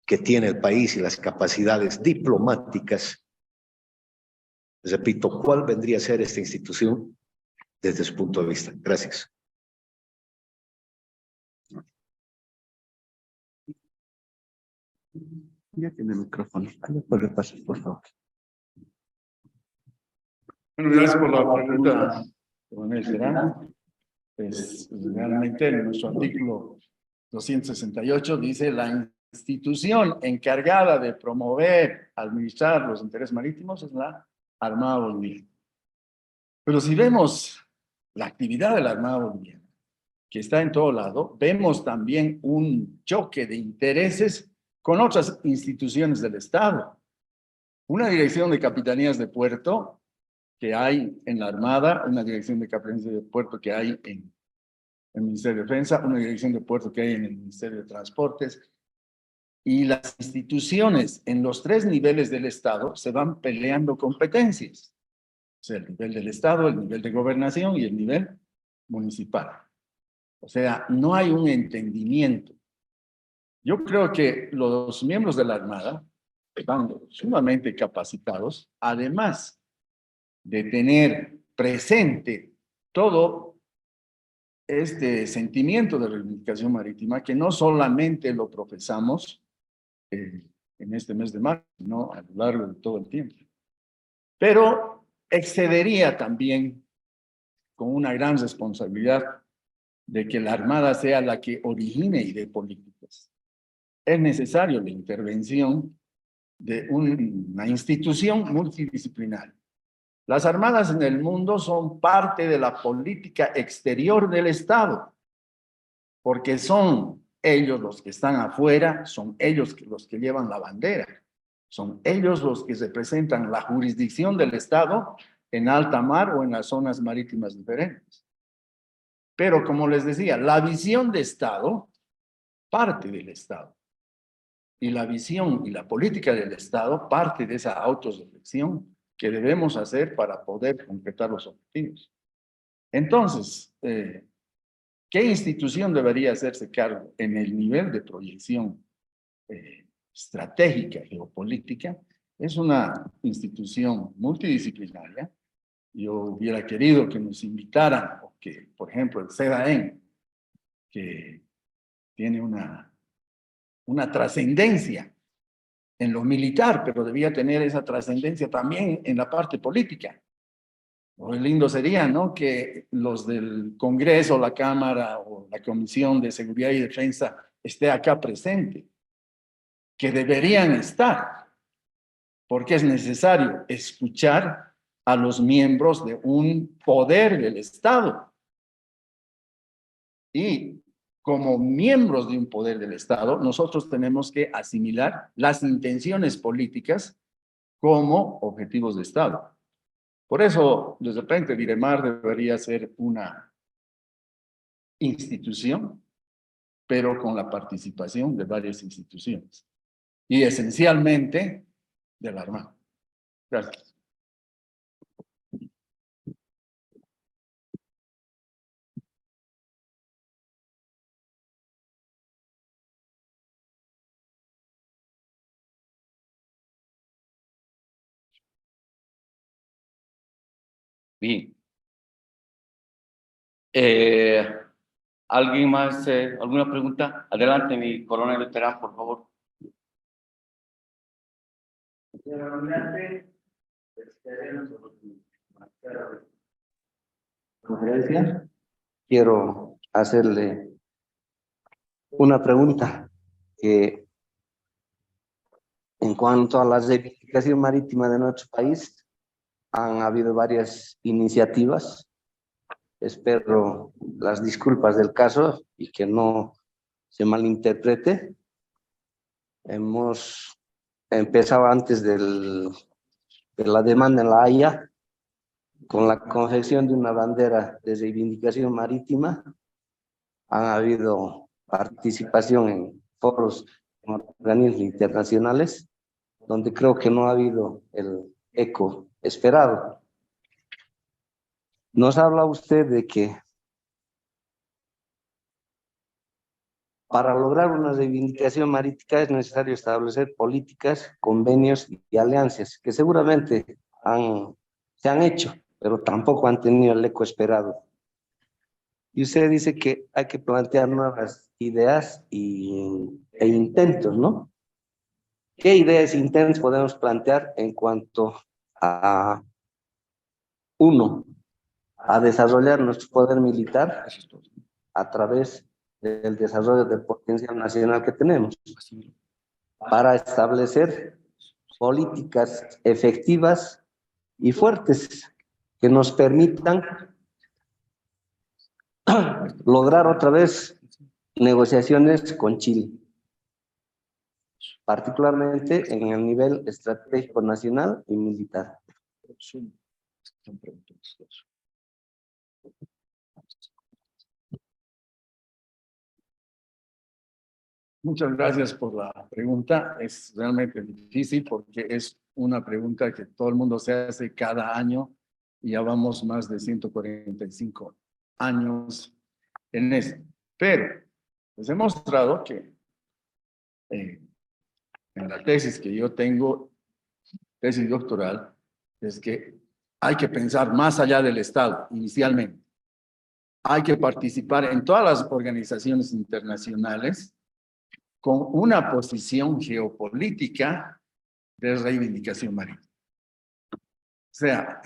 que tiene el país y las capacidades diplomáticas, repito, ¿cuál vendría a ser esta institución desde su punto de vista? Gracias. Ya tiene el micrófono. Puede pasar, por favor. Bueno, gracias por la pregunta, coronel Terán. Pues realmente en nuestro artículo 268 dice la institución encargada de promover, administrar los intereses marítimos es la Armada Boliviana. Pero si vemos la actividad de la Armada Boliviana, que está en todo lado, vemos también un choque de intereses con otras instituciones del Estado. Una dirección de capitanías de puerto que hay en la Armada, una dirección de capitanías de puerto que hay en el Ministerio de Defensa, una dirección de puerto que hay en el Ministerio de Transportes, y las instituciones en los tres niveles del Estado se van peleando competencias. O sea, el nivel del Estado, el nivel de gobernación y el nivel municipal. O sea, no hay un entendimiento. Yo creo que los miembros de la Armada están sumamente capacitados, además de tener presente todo este sentimiento de reivindicación marítima, que no solamente lo profesamos en este mes de marzo, sino a lo largo de todo el tiempo. Pero excedería también con una gran responsabilidad de que la Armada sea la que origine y dé políticas. Es necesario la intervención de una institución multidisciplinaria. Las armadas en el mundo son parte de la política exterior del Estado, porque son ellos los que están afuera, son ellos los que llevan la bandera, son ellos los que representan la jurisdicción del Estado en alta mar o en las zonas marítimas diferentes. Pero como les decía, la visión de Estado parte del Estado. Y la visión y la política del Estado parte de esa autorreflexión que debemos hacer para poder completar los objetivos. Entonces, ¿qué institución debería hacerse cargo en el nivel de proyección estratégica, geopolítica? Es una institución multidisciplinaria. Yo hubiera querido que nos invitaran, o que, por ejemplo, el CEDAEN, que tiene una trascendencia en lo militar, pero debía tener esa trascendencia también en la parte política. Muy lindo sería, ¿no?, que los del Congreso, la Cámara o la Comisión de Seguridad y Defensa esté acá presente, que deberían estar, porque es necesario escuchar a los miembros de un poder del Estado. Y como miembros de un poder del Estado, nosotros tenemos que asimilar las intenciones políticas como objetivos de Estado. Por eso, de repente, Diremar debería ser una institución, pero con la participación de varias instituciones. Y esencialmente de la Armada. Gracias. Bien. ¿Alguien más? ¿Alguna pregunta? Adelante, mi coronel veterano, por favor. Conferencia, quiero hacerle una pregunta que en cuanto a la reivindicación marítima de nuestro país, han habido varias iniciativas. Espero las disculpas del caso y que no se malinterprete. Hemos empezado antes de la demanda en la Haya con la confección de una bandera de reivindicación marítima. Han habido participación en foros, en organismos internacionales, donde creo que no ha habido el eco esperado. Nos habla usted de que Para lograr una reivindicación marítima es necesario establecer políticas, convenios y alianzas que seguramente se han hecho, pero tampoco han tenido el eco esperado. Y usted dice que hay que plantear nuevas ideas e intentos, ¿no? ¿Qué ideas e intentos podemos plantear en cuanto a, uno, a desarrollar nuestro poder militar a través del desarrollo del potencial nacional que tenemos, para establecer políticas efectivas y fuertes que nos permitan lograr otra vez negociaciones con Chile, particularmente en el nivel estratégico nacional y militar? Muchas gracias por la pregunta. Es realmente difícil porque es una pregunta que todo el mundo se hace cada año y ya vamos más de 145 años en eso. Pero les he mostrado que en la tesis que yo tengo, tesis doctoral, es que hay que pensar más allá del Estado inicialmente. Hay que participar en todas las organizaciones internacionales con una posición geopolítica de reivindicación marítima. O sea,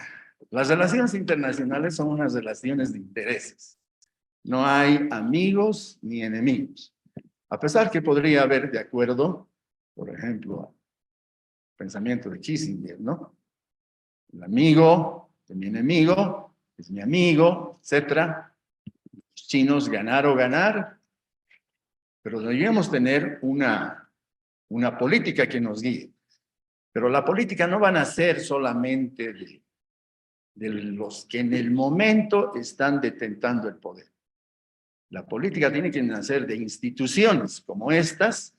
las relaciones internacionales son unas relaciones de intereses. No hay amigos ni enemigos. A pesar que podría haber, de acuerdo, por ejemplo, pensamiento de Kissinger, ¿no? El amigo de mi enemigo es mi amigo, etcétera. Los chinos ganar o ganar, pero deberíamos tener una política que nos guíe. Pero la política no van a ser solamente de los que en el momento están detentando el poder. La política tiene que nacer de instituciones como estas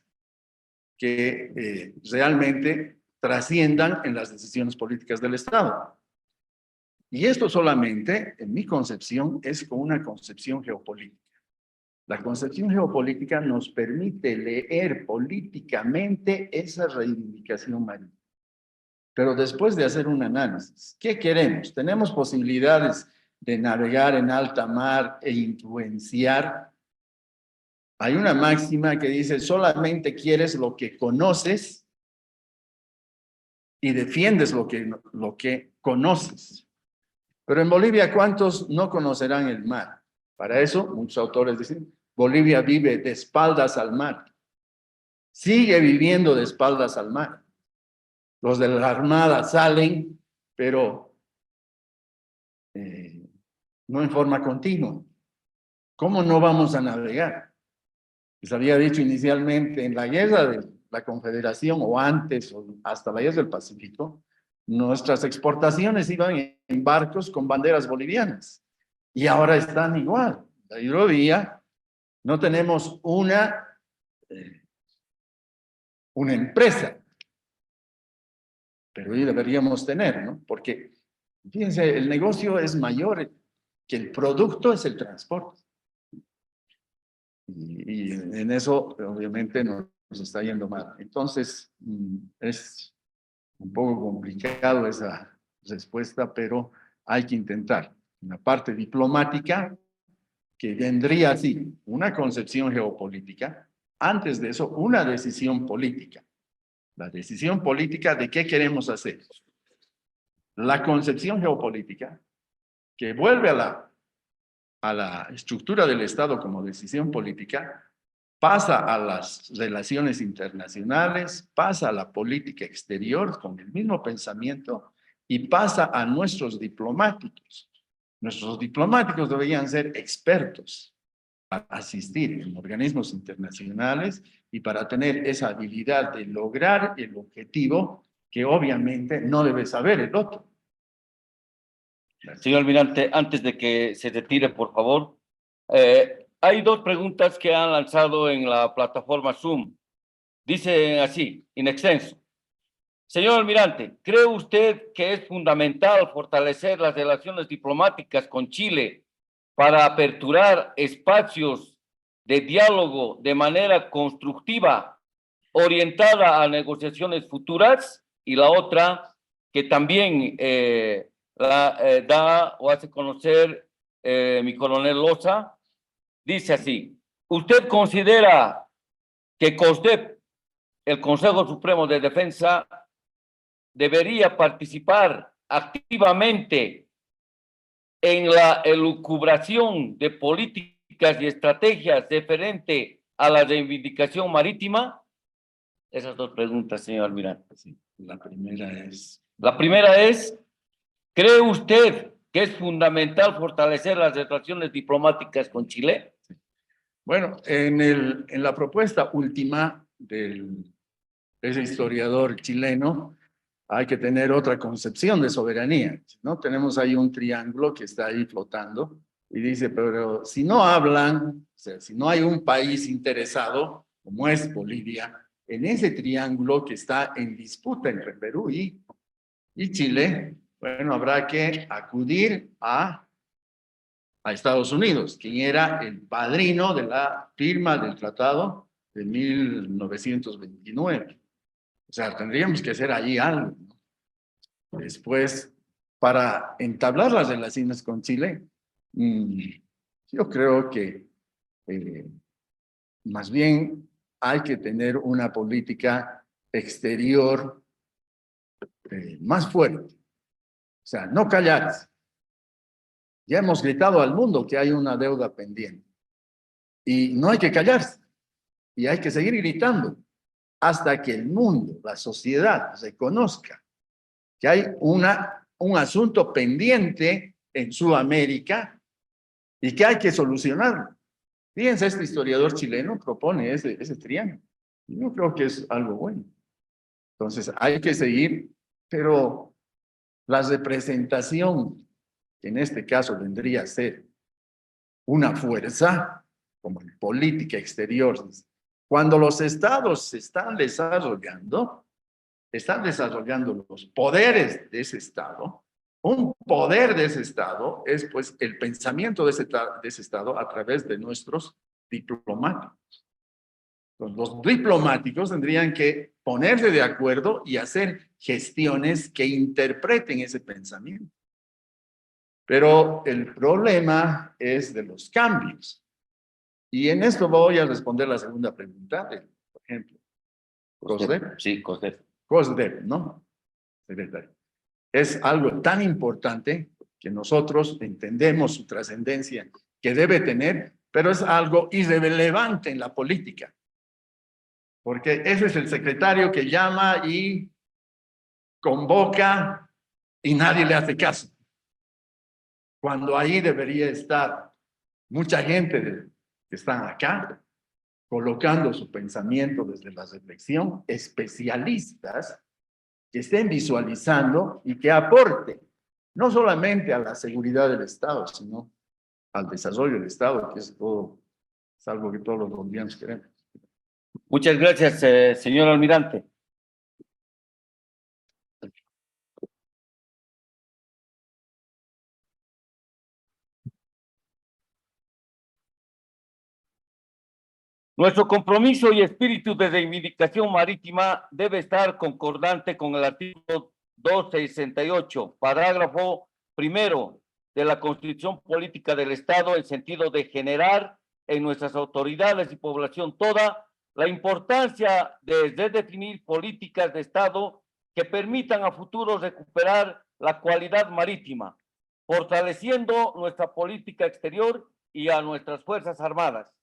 que realmente trasciendan en las decisiones políticas del Estado. Y esto solamente, en mi concepción, es con una concepción geopolítica. La concepción geopolítica nos permite leer políticamente esa reivindicación marítima. Pero después de hacer un análisis, ¿qué queremos? ¿Tenemos posibilidades de navegar en alta mar e influenciar? Hay una máxima que dice, solamente quieres lo que conoces y defiendes lo que conoces. Pero en Bolivia, ¿cuántos no conocerán el mar? Para eso, muchos autores dicen, Bolivia vive de espaldas al mar. Sigue viviendo de espaldas al mar. Los de la Armada salen, pero no en forma continua. ¿Cómo no vamos a navegar? Les había dicho inicialmente, en la guerra de la Confederación, o antes, o hasta la guerra del Pacífico, nuestras exportaciones iban en barcos con banderas bolivianas. Y ahora están igual. La hidrovía, no tenemos una empresa, pero hoy deberíamos tener, ¿no? Porque, fíjense, el negocio es mayor que el producto, es el transporte. Y en eso, obviamente, nos está yendo mal. Entonces, es un poco complicado esa respuesta, pero hay que intentar. Una parte diplomática, que vendría así, una concepción geopolítica. Antes de eso, una decisión política. La decisión política de qué queremos hacer. La concepción geopolítica, que vuelve a la estructura del Estado como decisión política, pasa a las relaciones internacionales, pasa a la política exterior con el mismo pensamiento y pasa a nuestros diplomáticos. Nuestros diplomáticos deberían ser expertos para asistir en organismos internacionales y para tener esa habilidad de lograr el objetivo que obviamente no debe saber el otro. Señor almirante, antes de que se retire, por favor, hay dos preguntas que han lanzado en la plataforma Zoom. Dicen así, in extenso. Señor almirante, ¿cree usted que es fundamental fortalecer las relaciones diplomáticas con Chile para aperturar espacios de diálogo de manera constructiva, orientada a negociaciones futuras, y la otra que también da o hace conocer mi coronel Loza, dice así: ¿usted considera que COSDEP, el Consejo Supremo de Defensa, debería participar activamente en la elucubración de políticas y estrategias referente a la reivindicación marítima? Esas dos preguntas, señor almirante. Sí, la primera es, La primera es, ¿cree usted que es fundamental fortalecer las relaciones diplomáticas con Chile? bueno, en la propuesta última de ese historiador chileno, hay que tener otra concepción de soberanía, ¿no? Tenemos ahí un triángulo que está ahí flotando y dice, pero si no hablan, o sea, si no hay un país interesado, como es Bolivia, en ese triángulo que está en disputa entre Perú y Chile, bueno, habrá que acudir a Estados Unidos, quien era el padrino de la firma del tratado de 1929. O sea, tendríamos que hacer allí algo, ¿no? Después, para entablar las relaciones con Chile, yo creo que más bien hay que tener una política exterior más fuerte. O sea, no callarse. Ya hemos gritado al mundo que hay una deuda pendiente. Y no hay que callarse. Y hay que seguir gritando hasta que el mundo, la sociedad, reconozca que hay un asunto pendiente en Sudamérica y que hay que solucionarlo. Fíjense, este historiador chileno propone ese triángulo. Y yo creo que es algo bueno. Entonces, hay que seguir, pero la representación, que en este caso vendría a ser una fuerza, como en política exterior, cuando los estados se están desarrollando los poderes de ese estado. Un poder de ese estado es pues el pensamiento de ese estado a través de nuestros diplomáticos. Entonces, los diplomáticos tendrían que ponerse de acuerdo y hacer gestiones que interpreten ese pensamiento. Pero el problema es de los cambios. Y en esto voy a responder la segunda pregunta, por ejemplo, COSDEP. Sí, COSDEP. COSDEP, ¿no? Secretario. Es algo tan importante que nosotros entendemos su trascendencia que debe tener, pero es algo irrelevante en la política. Porque ese es el secretario que llama y convoca y nadie le hace caso. Cuando ahí debería estar mucha gente que están acá, colocando su pensamiento desde la reflexión, especialistas que estén visualizando y que aporten no solamente a la seguridad del Estado, sino al desarrollo del Estado, que es algo que todos los bolivianos queremos. Muchas gracias, señor almirante. Nuestro compromiso y espíritu de reivindicación marítima debe estar concordante con el artículo 268, parágrafo primero de la Constitución Política del Estado, en sentido de generar en nuestras autoridades y población toda la importancia de redefinir políticas de Estado que permitan a futuro recuperar la cualidad marítima, fortaleciendo nuestra política exterior y a nuestras Fuerzas Armadas.